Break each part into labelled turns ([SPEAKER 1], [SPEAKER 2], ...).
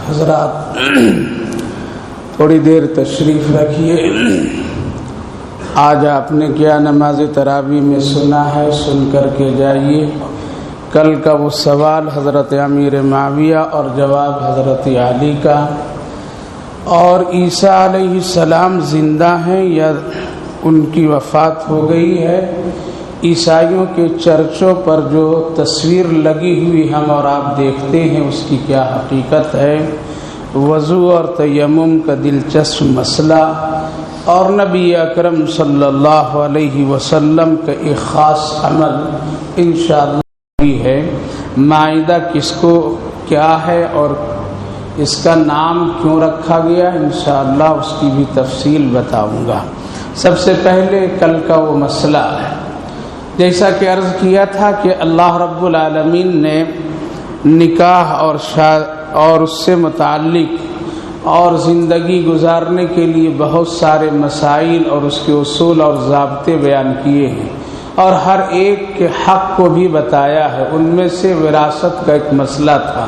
[SPEAKER 1] حضرات تھوڑی دیر تشریف رکھیے. آج آپ نے کیا نماز تراویح میں سنا ہے سن کر کے جائیے. کل کا وہ سوال حضرت امیر معاویہ اور جواب حضرت علی کا، اور عیسیٰ علیہ السلام زندہ ہیں یا ان کی وفات ہو گئی ہے. عیسائیوں کے چرچوں پر جو تصویر لگی ہوئی ہم اور آپ دیکھتے ہیں اس کی کیا حقیقت ہے. وضو اور تیمم کا دلچسپ مسئلہ اور نبی اکرم صلی اللہ علیہ وسلم کا ایک خاص عمل انشاءاللہ بھی ہے. مائدہ کس کو کیا ہے اور اس کا نام کیوں رکھا گیا، انشاءاللہ اس کی بھی تفصیل بتاؤں گا. سب سے پہلے کل کا وہ مسئلہ ہے، جیسا کہ عرض کیا تھا کہ اللہ رب العالمین نے نکاح اور اس سے متعلق اور زندگی گزارنے کے لیے بہت سارے مسائل اور اس کے اصول اور ضابطے بیان کیے ہیں، اور ہر ایک کے حق کو بھی بتایا ہے. ان میں سے وراثت کا ایک مسئلہ تھا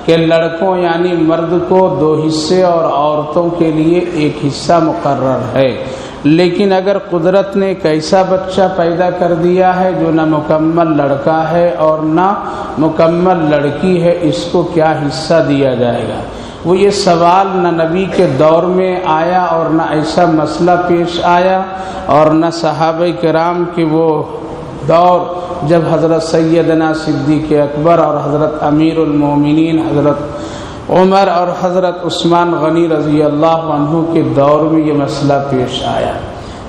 [SPEAKER 1] کہ لڑکوں یعنی مرد کو 2 حصے اور عورتوں کے لیے 1 حصہ مقرر ہے. لیکن اگر قدرت نے ایک ایسا بچہ پیدا کر دیا ہے جو نہ مکمل لڑکا ہے اور نہ مکمل لڑکی ہے، اس کو کیا حصہ دیا جائے گا؟ وہ یہ سوال نہ نبی کے دور میں آیا اور نہ ایسا مسئلہ پیش آیا، اور نہ صحابہ کرام کے وہ دور جب حضرت سیدنا صدیق اکبر اور حضرت امیر المومنین حضرت عمر اور حضرت عثمان غنی رضی اللہ عنہ کے دور میں یہ مسئلہ پیش آیا،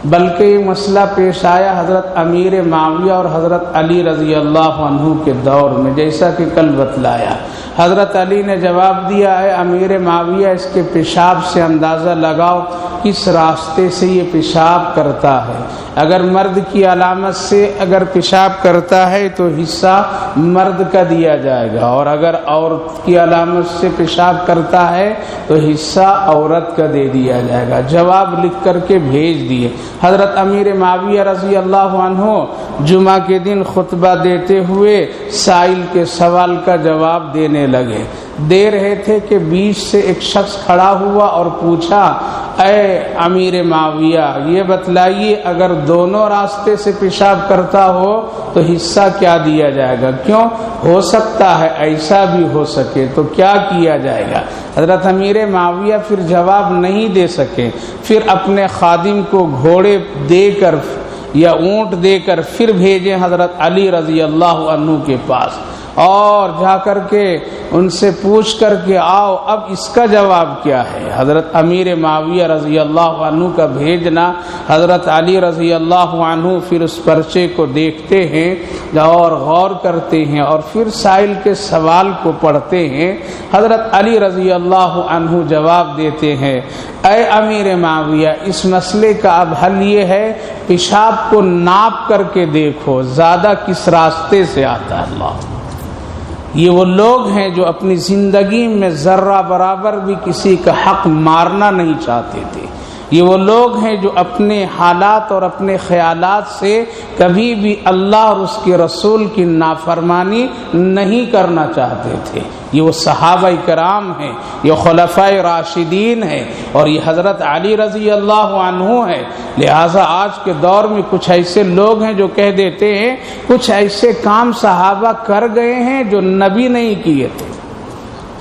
[SPEAKER 1] بلکہ یہ مسئلہ پیش آیا حضرت امیر معاویہ اور حضرت علی رضی اللہ عنہ کے دور میں. جیسا کہ کل بتلایا، حضرت علی نے جواب دیا ہے امیر معاویہ اس کے پیشاب سے اندازہ لگاؤ کس راستے سے یہ پیشاب کرتا ہے. اگر مرد کی علامت سے اگر پیشاب کرتا ہے تو حصہ مرد کا دیا جائے گا، اور اگر عورت کی علامت سے پیشاب کرتا ہے تو حصہ عورت کا دے دیا جائے گا. جواب لکھ کر کے بھیج دیے. حضرت امیر معاویہ رضی اللہ عنہ جمعہ کے دن خطبہ دیتے ہوئے سائل کے سوال کا جواب دینے لگے. دے رہے تھے کہ بیچ سے ایک شخص کھڑا ہوا اور پوچھا، اے امیر معاویہ یہ بتلائیے اگر دونوں راستے سے پیشاب کرتا ہو تو حصہ کیا دیا جائے گا؟ کیوں ہو سکتا ہے ایسا بھی ہو سکے تو کیا کیا جائے گا؟ حضرت امیر معاویہ پھر جواب نہیں دے سکے. پھر اپنے خادم کو گھوڑے دے کر یا اونٹ دے کر پھر بھیجے حضرت علی رضی اللہ عنہ کے پاس، اور جا کر کے ان سے پوچھ کر کے آؤ اب اس کا جواب کیا ہے. حضرت امیر معاویہ رضی اللہ عنہ کا بھیجنا، حضرت علی رضی اللہ عنہ پھر اس پرچے کو دیکھتے ہیں اور غور کرتے ہیں اور پھر سائل کے سوال کو پڑھتے ہیں. حضرت علی رضی اللہ عنہ جواب دیتے ہیں، اے امیر معاویہ اس مسئلے کا اب حل یہ ہے پیشاب کو ناپ کر کے دیکھو زیادہ کس راستے سے آتا ہے. اللہ، یہ وہ لوگ ہیں جو اپنی زندگی میں ذرہ برابر بھی کسی کا حق مارنا نہیں چاہتے تھے. یہ وہ لوگ ہیں جو اپنے حالات اور اپنے خیالات سے کبھی بھی اللہ اور اس کے رسول کی نافرمانی نہیں کرنا چاہتے تھے. یہ وہ صحابہ کرام ہیں، یہ خلفائے راشدین ہیں، اور یہ حضرت علی رضی اللہ عنہ ہے. لہٰذا آج کے دور میں کچھ ایسے لوگ ہیں جو کہہ دیتے ہیں کچھ ایسے کام صحابہ کر گئے ہیں جو نبی نہیں کیے تھے،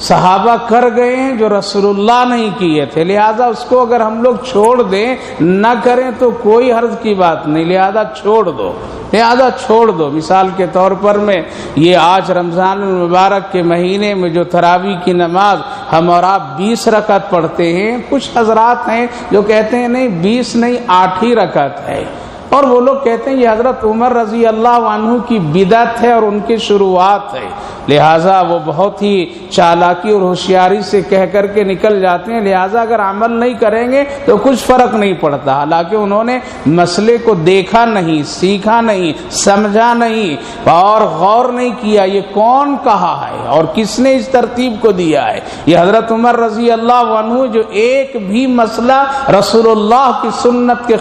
[SPEAKER 1] صحابہ کر گئے ہیں جو رسول اللہ نہیں کیے تھے. لہذا اس کو اگر ہم لوگ چھوڑ دیں نہ کریں تو کوئی حرج کی بات نہیں، لہذا چھوڑ دو. مثال کے طور پر میں یہ آج رمضان المبارک کے مہینے میں جو تراویح کی نماز ہم اور آپ 20 رکعت پڑھتے ہیں، کچھ حضرات ہیں جو کہتے ہیں نہیں 20 نہیں 8 ہی رکعت ہے، اور وہ لوگ کہتے ہیں یہ حضرت عمر رضی اللہ عنہ کی بدعت ہے اور ان کی شروعات ہے. لہٰذا وہ بہت ہی چالاکی اور ہوشیاری سے کہہ کر کے نکل جاتے ہیں. لہٰذا اگر عمل نہیں کریں گے تو کچھ فرق نہیں پڑتا، حالانکہ انہوں نے مسئلے کو دیکھا نہیں، سیکھا نہیں، سمجھا نہیں اور غور نہیں کیا یہ کون کہا ہے اور کس نے اس ترتیب کو دیا ہے. یہ حضرت عمر رضی اللہ عنہ جو ایک بھی مسئلہ رسول اللہ کی سنت کے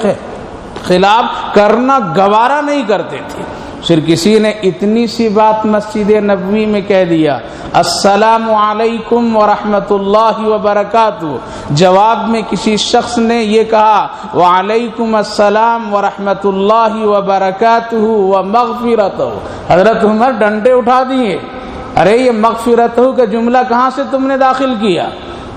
[SPEAKER 1] خلاف کرنا گوارا نہیں کرتے تھے، پھر کسی نے اتنی سی بات مسجد نبوی میں کہہ دیا، السلام علیکم ورحمۃ اللہ وبرکاتہ، جواب میں کسی شخص نے یہ کہا وعلیکم السلام ورحمۃ اللہ وبرکاتہ ومغفرتہ، حضرت عمر ڈنڈے اٹھا دیے، ارے یہ مغفرتہ کا جملہ کہاں سے تم نے داخل کیا؟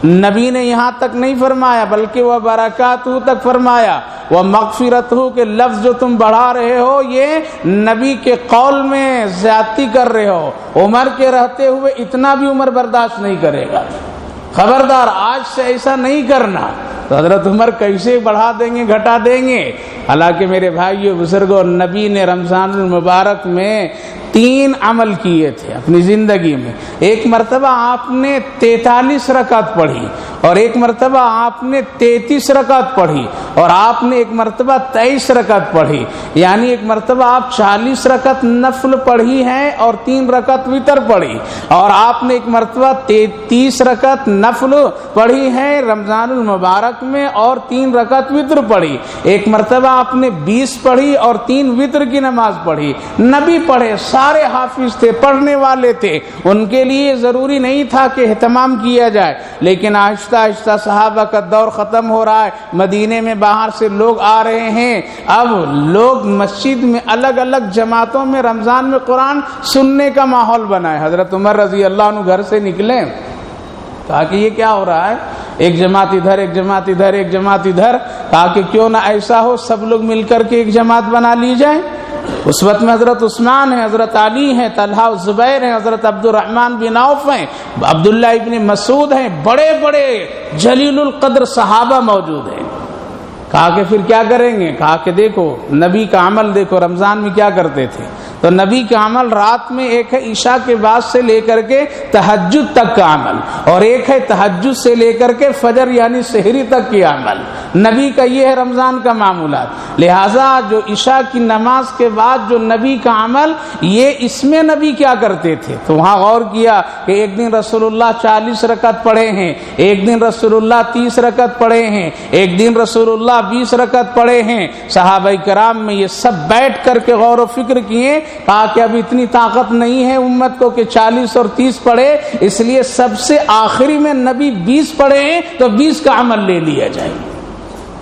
[SPEAKER 1] نبی نے یہاں تک نہیں فرمایا بلکہ وہ برکاتہ تک فرمایا، وہ مغفرتہ کے لفظ جو تم بڑھا رہے ہو یہ نبی کے قول میں زیادتی کر رہے ہو، عمر کے رہتے ہوئے اتنا بھی عمر برداشت نہیں کرے گا، خبردار آج سے ایسا نہیں کرنا۔ تو حضرت عمر کیسے بڑھا دیں گے گھٹا دیں گے؟ حالانکہ میرے بھائیو بزرگوں، نبی نے رمضان المبارک میں 3 عمل کیے تھے اپنی زندگی میں۔ ایک مرتبہ آپ نے 43 رکعت پڑھی، اور ایک مرتبہ آپ نے 33 رکعت پڑھی، اور آپ نے ایک مرتبہ 23 رکعت پڑھی، یعنی ایک مرتبہ آپ 40 رکعت نفل پڑھی ہیں اور 3 رکعت وتر پڑھی، اور آپ نے ایک مرتبہ 33 رکعت نفل پڑھی ہیں رمضان المبارک میں اور 3 رکعت وتر پڑھی، ایک مرتبہ آپ نے 20 پڑھی اور 3 وتر کی نماز پڑھی۔ نبی پڑھے، سارے حافظ تھے، پڑھنے والے تھے، ان کے لیے ضروری نہیں تھا کہ اہتمام کیا جائے، لیکن آہستہ آہستہ صحابہ کا دور ختم ہو رہا ہے، مدینے میں باہر سے لوگ آ رہے ہیں، اب لوگ مسجد میں الگ الگ جماعتوں میں رمضان میں قرآن سننے کا ماحول بنا ہے۔ حضرت عمر رضی اللہ عنہ گھر سے نکلے، کہا کہ یہ کیا ہو رہا ہے، ایک جماعت ادھر، ایک جماعت ادھر، ایک جماعت ادھر، کہا کہ کیوں نہ ایسا ہو سب لوگ مل کر کے ایک جماعت بنا لی جائے۔ اس وقت میں حضرت عثمان ہیں، حضرت علی ہیں، طلحہ و زبیر ہیں، حضرت عبد الرحمن بن عوف ہیں، عبداللہ ابن مسعود ہیں، بڑے بڑے جلیل القدر صحابہ موجود ہیں۔ کہا کہ پھر کیا کریں گے؟ کہا کہ دیکھو نبی کا عمل دیکھو، رمضان میں کیا کرتے تھے، تو نبی کا عمل رات میں ایک ہے عشاء کے بعد سے لے کر کے تہجد تک کا عمل، اور ایک ہے تہجد سے لے کر کے فجر یعنی سحری تک کی عمل، نبی کا یہ ہے رمضان کا معمولات۔ لہٰذا جو عشاء کی نماز کے بعد جو نبی کا عمل، یہ اس میں نبی کیا کرتے تھے، تو وہاں غور کیا کہ ایک دن رسول اللہ 40 رکعت پڑھے ہیں، ایک دن رسول اللہ 30 رکعت پڑھے ہیں، ایک دن رسول اللہ 20 رکعت پڑھے ہیں۔ صحابہ کرام میں یہ سب بیٹھ کر کے غور و فکر کیے، کہا کہ اب اتنی طاقت نہیں ہے امت کو کہ 40 اور 30 پڑھے، اس لیے سب سے آخری میں نبی 20 پڑھے ہیں تو 20 کا عمل لے لیا جائے،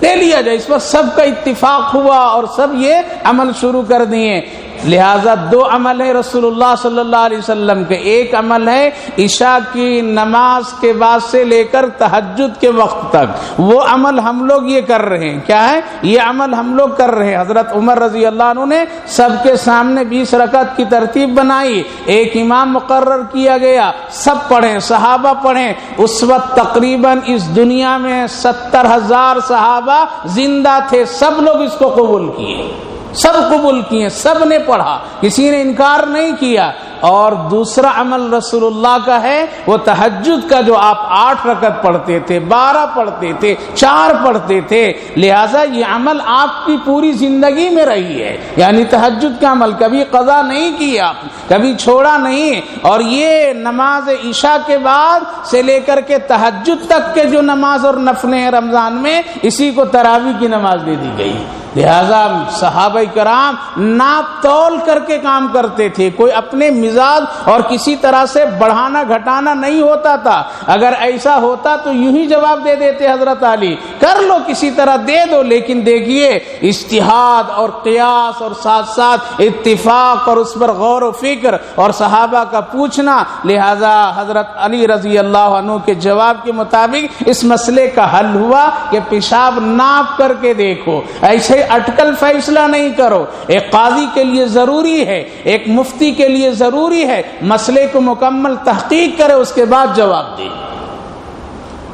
[SPEAKER 1] لے لیا جائے۔ اس پر سب کا اتفاق ہوا اور سب یہ عمل شروع کر دیے۔ لہذا 2 عمل ہے رسول اللہ صلی اللہ علیہ وسلم کے، ایک عمل ہے عشاء کی نماز کے بعد سے لے کر تہجد کے وقت تک، وہ عمل ہم لوگ یہ کر رہے ہیں، کیا ہے یہ عمل ہم لوگ کر رہے ہیں۔ حضرت عمر رضی اللہ عنہ نے سب کے سامنے 20 رکعت کی ترتیب بنائی، ایک امام مقرر کیا گیا، سب پڑھیں، صحابہ پڑھیں۔ اس وقت تقریباً اس دنیا میں 70,000 صحابہ زندہ تھے، سب لوگ اس کو قبول کیے، سب قبول کیے، سب نے پڑھا، کسی نے انکار نہیں کیا۔ اور دوسرا عمل رسول اللہ کا ہے وہ تہجد کا، جو آپ 8 رکعت پڑھتے تھے، 12 پڑھتے تھے، 4 پڑھتے تھے، لہٰذا یہ عمل آپ کی پوری زندگی میں رہی ہے، یعنی تہجد کا عمل کبھی قضا نہیں کیا، کبھی چھوڑا نہیں۔ اور یہ نماز عشاء کے بعد سے لے کر کے تہجد تک کے جو نماز اور نفلیں ہیں رمضان میں، اسی کو تراویح کی نماز دے دی گئی۔ لہذا صحابہ کرام ناپ تول کر کے کام کرتے تھے، کوئی اپنے مزاج اور کسی طرح سے بڑھانا گھٹانا نہیں ہوتا تھا۔ اگر ایسا ہوتا تو یوں ہی جواب دے دیتے حضرت علی، کر لو کسی طرح دے دو، لیکن دیکھیے اجتہاد اور قیاس اور ساتھ ساتھ اتفاق اور اس پر غور و فکر اور صحابہ کا پوچھنا، لہذا حضرت علی رضی اللہ عنہ کے جواب کے مطابق اس مسئلے کا حل ہوا کہ پیشاب ناپ کر کے دیکھو، ایسے اٹکل فیصلہ نہیں کرو۔ ایک قاضی کے لیے ضروری ہے، ایک مفتی کے لیے ضروری ہے مسئلے کو مکمل تحقیق کرے، اس کے بعد جواب دے۔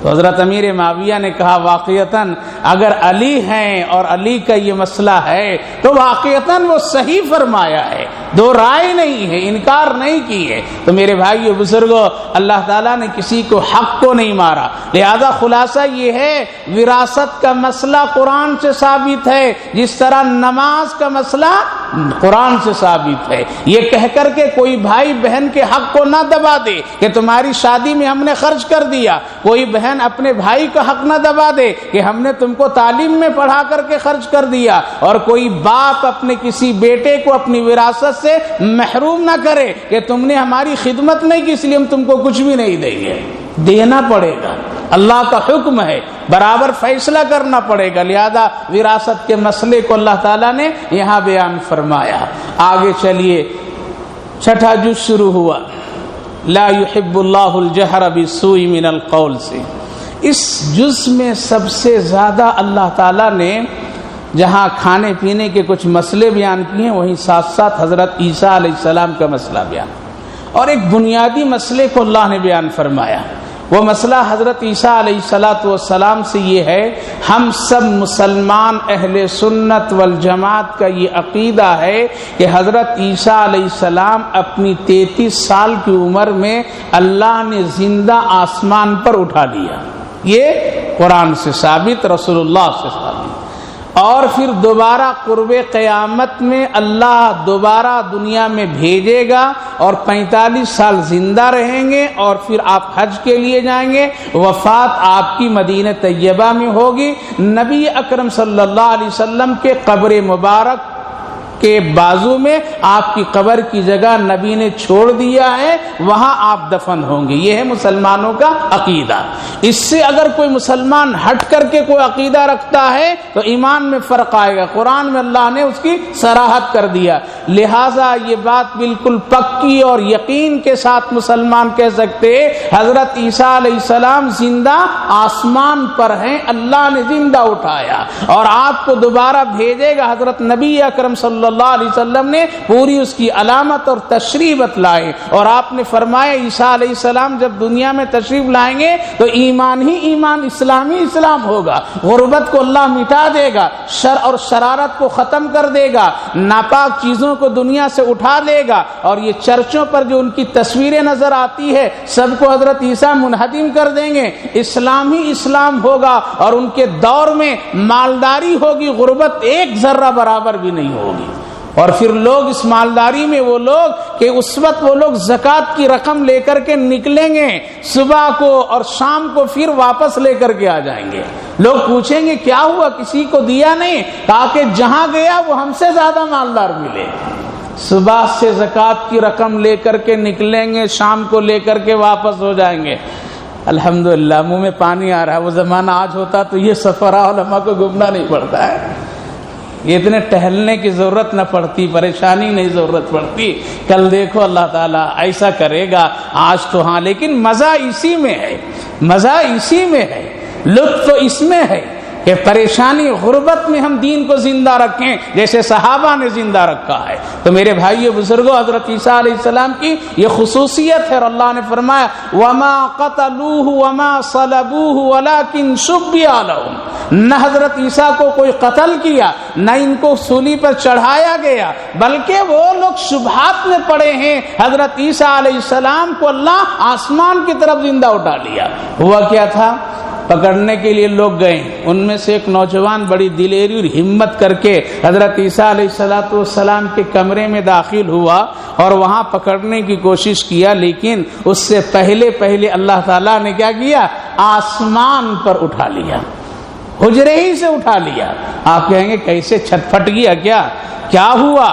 [SPEAKER 1] تو حضرت امیر معاویہ نے کہا واقعتاً اگر علی ہیں اور علی کا یہ مسئلہ ہے تو واقعتاً وہ صحیح فرمایا ہے، 2 رائے نہیں ہے، انکار نہیں کی ہے۔ تو میرے بھائیو بزرگوں، اللہ تعالیٰ نے کسی کو حق کو نہیں مارا، لہذا خلاصہ یہ ہے وراثت کا مسئلہ قرآن سے ثابت ہے، جس طرح نماز کا مسئلہ قرآن سے ثابت ہے۔ یہ کہہ کر کے کوئی بھائی بہن کے حق کو نہ دبا دے کہ تمہاری شادی میں ہم نے خرچ کر دیا، کوئی بہن اپنے بھائی کا حق نہ دبا دے کہ ہم نے تم کو تعلیم میں پڑھا کر کے خرچ کر دیا، اور کوئی باپ اپنے کسی بیٹے کو اپنی وراثت سے محروم نہ کرے کہ تم نے ہماری خدمت نہیں کی اس لیے ہم تم کو کچھ بھی نہیں دیں گے۔ دینا پڑے گا، اللہ کا حکم ہے، برابر فیصلہ کرنا پڑے گا، لہذا وراثت کے مسئلے کو اللہ تعالیٰ نے یہاں بیان فرمایا۔ آگے چلیے، چھٹا جز شروع ہوا، لا يحب اللہ الجہر بالسوء من القول سے۔ اس جز میں سب سے زیادہ اللہ تعالیٰ نے جہاں کھانے پینے کے کچھ مسئلے بیان کیے ہیں، وہیں ساتھ ساتھ حضرت عیسیٰ علیہ السلام کا مسئلہ بیان، اور ایک بنیادی مسئلے کو اللہ نے بیان فرمایا۔ وہ مسئلہ حضرت عیسیٰ علیہ السلام سے یہ ہے، ہم سب مسلمان اہل سنت والجماعت کا یہ عقیدہ ہے کہ حضرت عیسیٰ علیہ السلام اپنی 33 سال کی عمر میں اللہ نے زندہ آسمان پر اٹھا لیا، یہ قرآن سے ثابت، رسول اللہ سے ثابت، اور پھر دوبارہ قرب قیامت میں اللہ دوبارہ دنیا میں بھیجے گا اور 45 سال زندہ رہیں گے، اور پھر آپ حج کے لیے جائیں گے، وفات آپ کی مدینہ طیبہ میں ہوگی، نبی اکرم صلی اللہ علیہ وسلم کے قبر مبارک کے بازو میں آپ کی قبر کی جگہ نبی نے چھوڑ دیا ہے، وہاں آپ دفن ہوں گے۔ یہ ہے مسلمانوں کا عقیدہ۔ اس سے اگر کوئی مسلمان ہٹ کر کے کوئی عقیدہ رکھتا ہے تو ایمان میں فرق آئے گا۔ قرآن میں اللہ نے اس کی صراحت کر دیا، لہٰذا یہ بات بالکل پکی اور یقین کے ساتھ مسلمان کہہ سکتے حضرت عیسیٰ علیہ السلام زندہ آسمان پر ہیں، اللہ نے زندہ اٹھایا اور آپ کو دوبارہ بھیجے گا۔ حضرت نبی اکرم صلی اللہ علیہ وسلم نے پوری اس کی علامت اور تشریح بتلائے، اور آپ نے فرمایا عیسیٰ علیہ السلام جب دنیا میں تشریف لائیں گے تو ایمان ہی ایمان، اسلام ہی اسلام ہوگا، غربت کو اللہ مٹا دے گا، شر اور شرارت کو ختم کر دے گا، ناپاک چیزوں کو دنیا سے اٹھا لے گا، اور یہ چرچوں پر جو ان کی تصویریں نظر آتی ہے سب کو حضرت عیسیٰ منہدم کر دیں گے، اسلام ہی اسلام ہوگا، اور ان کے دور میں مالداری ہوگی، غربت ایک ذرہ برابر بھی نہیں ہوگی۔ اور پھر لوگ اس مالداری میں وہ لوگ کہ اس وقت وہ لوگ زکوٰۃ کی رقم لے کر کے نکلیں گے، صبح کو اور شام کو پھر واپس لے کر کے آ جائیں گے۔ لوگ پوچھیں گے کیا ہوا، کسی کو دیا نہیں، تاکہ جہاں گیا وہ ہم سے زیادہ مالدار ملے۔ صبح سے زکوٰۃ کی رقم لے کر کے نکلیں گے، شام کو لے کر کے واپس ہو جائیں گے۔ الحمدللہ منہ میں پانی آ رہا ہے، وہ زمانہ آج ہوتا تو یہ سفرہ علماء کو گھومنا نہیں پڑتا ہے، یہ اتنے ٹہلنے کی ضرورت نہ پڑتی، پریشانی نہیں ضرورت پڑتی۔ کل دیکھو اللہ تعالیٰ ایسا کرے گا، آج تو ہاں، لیکن مزہ اسی میں ہے، مزہ اسی میں ہے، لطف اس میں ہے کہ پریشانی غربت میں ہم دین کو زندہ رکھیں جیسے صحابہ نے زندہ رکھا ہے۔ تو میرے بھائیو بزرگوں، حضرت عیسیٰ علیہ السلام کی یہ خصوصیت ہے، اور اللہ نے فرمایا وَمَا قَتَلُوهُ وَمَا صَلَبُوهُ وَلَكِنْ شُبِّهَ لَهُمْ، نہ حضرت عیسیٰ کو کوئی قتل کیا، نہ ان کو سولی پر چڑھایا گیا، بلکہ وہ لوگ شبہات میں پڑے ہیں۔ حضرت عیسیٰ علیہ السلام کو اللہ آسمان کی طرف زندہ اٹھا لیا۔ ہوا کیا تھا؟ پکڑنے کے لیے لوگ گئے، ان میں سے ایک نوجوان بڑی دلیری اور ہمت کر کے حضرت عیسیٰ علیہ السلام کے کمرے میں داخل ہوا اور وہاں پکڑنے کی کوشش کیا، لیکن اس سے پہلے اللہ تعالیٰ نے کیا کیا؟ آسمان پر اٹھا لیا، حجرے ہی سے اٹھا لیا۔ آپ کہیں گے کیسے، چھت پھٹ گیا کیا ہوا،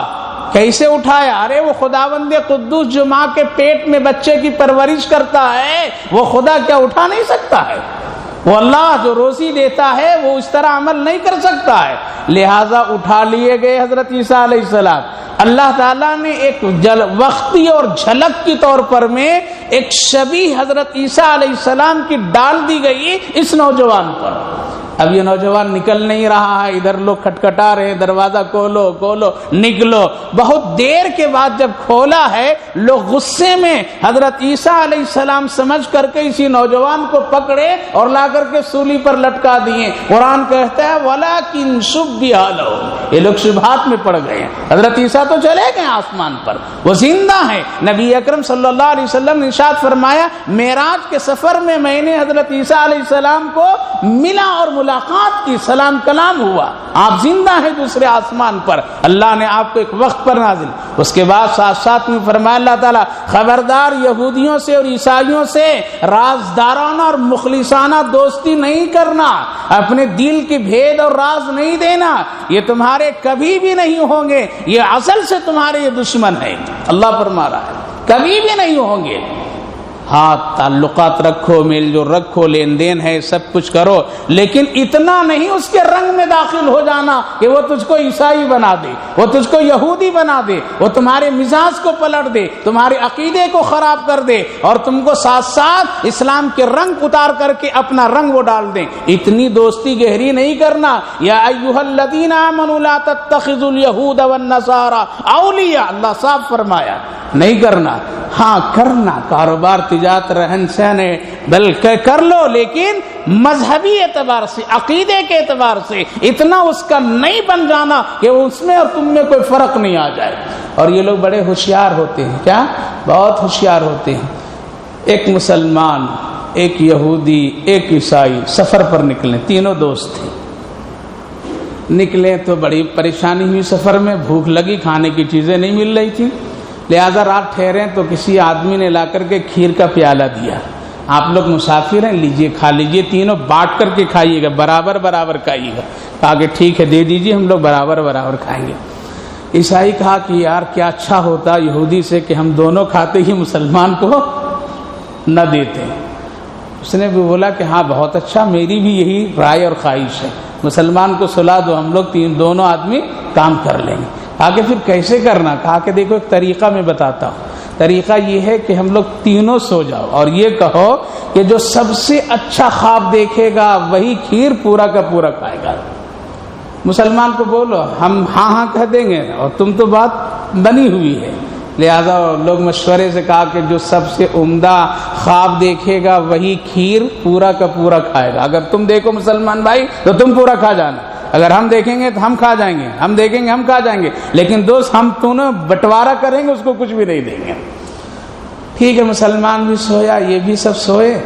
[SPEAKER 1] کیسے اٹھایا؟ ارے وہ خداوند قدوس جو ماں کے پیٹ میں بچے کی پرورش کرتا ہے، وہ خدا کیا اٹھا نہیں سکتا ہے؟ وہ اللہ جو روزی دیتا ہے وہ اس طرح عمل نہیں کر سکتا ہے، لہٰذا اٹھا لیے گئے حضرت عیسیٰ علیہ السلام۔ اللہ تعالیٰ نے ایک وقتی اور جھلک کے طور پر میں ایک شبیہ حضرت عیسیٰ علیہ السلام کی ڈال دی گئی اس نوجوان پر۔ اب یہ نوجوان نکل نہیں رہا ہے، ادھر لوگ کھٹکھٹا رہے ہیں، دروازہ کھولو نکلو۔ بہت دیر کے بعد جب کھولا ہے، لوگ غصے میں حضرت عیسیٰ علیہ السلام سمجھ کر کے اسی نوجوان کو پکڑے اور لا کر کے سولی پر لٹکا دیے۔ قرآن کہتا ہے وَلَكِنْ شُبِّهَ لَهُمْ، یہ لوگ شبہات میں پڑ گئے ہیں۔ حضرت عیسیٰ تو چلے گئے آسمان پر، وہ زندہ ہیں۔ نبی اکرم صلی اللہ علیہ وسلم نے ارشاد فرمایا معراج کے سفر میں میں نے حضرت عیسیٰ علیہ السلام کو ملا اور ملاقات کی، سلام کلام ہوا، آپ زندہ ہیں دوسرے آسمان پر، اللہ نے آپ کو ایک وقت پر نازل. اس کے بعد ساتھ ساتھ میں فرمایا اللہ تعالیٰ خبردار یہودیوں سے اور عیسائیوں سے رازدارانہ اور مخلصانہ دوستی نہیں کرنا، اپنے دل کے بھید اور راز نہیں دینا، یہ تمہارے کبھی بھی نہیں ہوں گے، یہ اصل سے تمہارے یہ دشمن ہے. اللہ فرما رہا ہے کبھی بھی نہیں ہوں گے. ہاں تعلقات رکھو، میل جو رکھو، لین دین ہے، سب کچھ کرو، لیکن اتنا نہیں اس کے رنگ میں داخل ہو جانا کہ وہ تجھ کو عیسائی بنا دے، وہ تجھ کو یہودی بنا دے، وہ تمہارے مزاج کو پلٹ دے، تمہارے عقیدے کو خراب کر دے، اور تم کو ساتھ ساتھ اسلام کے رنگ اتار کر کے اپنا رنگ وہ ڈال دیں. اتنی دوستی گہری نہیں کرنا. یا ایھا الذین آمنوا لا تتخذوا اليہود والنصارى اولیاء، اللہ صاف فرمایا نہیں کرنا. ہاں کرنا، کاروبار تجارت رہن سہن ہے بلکہ کر لو، لیکن مذہبی اعتبار سے، عقیدے کے اعتبار سے اتنا اس کا نہیں بن جانا کہ اس میں اور تم میں کوئی فرق نہیں آ جائے. اور یہ لوگ بڑے ہوشیار ہوتے ہیں، کیا بہت ہوشیار ہوتے ہیں. ایک مسلمان، ایک یہودی، ایک عیسائی سفر پر نکلے، تینوں دوست تھے. نکلے تو بڑی پریشانی ہوئی سفر میں، بھوک لگی، کھانے کی چیزیں نہیں مل رہی تھی، لہذا رات ٹھہرے تو کسی آدمی نے لا کر کے کھیر کا پیالہ دیا. آپ لوگ مسافر ہیں، لیجئے کھا لیجئے، تینوں بانٹ کر کے کھائیے گا، برابر برابر کھائیے گا. کہا کہ ٹھیک ہے دے دیجئے، ہم لوگ برابر برابر کھائیں گے. عیسائی کہا کہ یار کیا اچھا ہوتا یہودی سے کہ ہم دونوں کھاتے ہی مسلمان کو نہ دیتے. اس نے بھی بولا کہ ہاں بہت اچھا، میری بھی یہی رائے اور خواہش ہے، مسلمان کو سلا دو، ہم لوگ دونوں آدمی کام کر لیں گے. کہا کہ پھر کیسے کرنا؟ کہا کہ دیکھو ایک طریقہ میں بتاتا ہوں. طریقہ یہ ہے کہ ہم لوگ تینوں سو جاؤ اور یہ کہو کہ جو سب سے اچھا خواب دیکھے گا وہی کھیر پورا کا پورا کھائے گا. مسلمان کو بولو ہم ہاں ہاں کہہ دیں گے، اور تم تو بات بنی ہوئی ہے. لہذا لوگ مشورے سے کہا کہ جو سب سے عمدہ خواب دیکھے گا وہی کھیر پورا کا پورا کھائے گا. اگر تم دیکھو مسلمان بھائی تو تم پورا کھا جانا، اگر ہم دیکھیں گے تو ہم کھا جائیں گے، ہم دیکھیں گے ہم کھا جائیں گے، لیکن دوست ہم دونوں بٹوارہ کریں گے، اس کو کچھ بھی نہیں دیں گے. ٹھیک ہے، مسلمان بھی سویا، یہ بھی سب سوئے،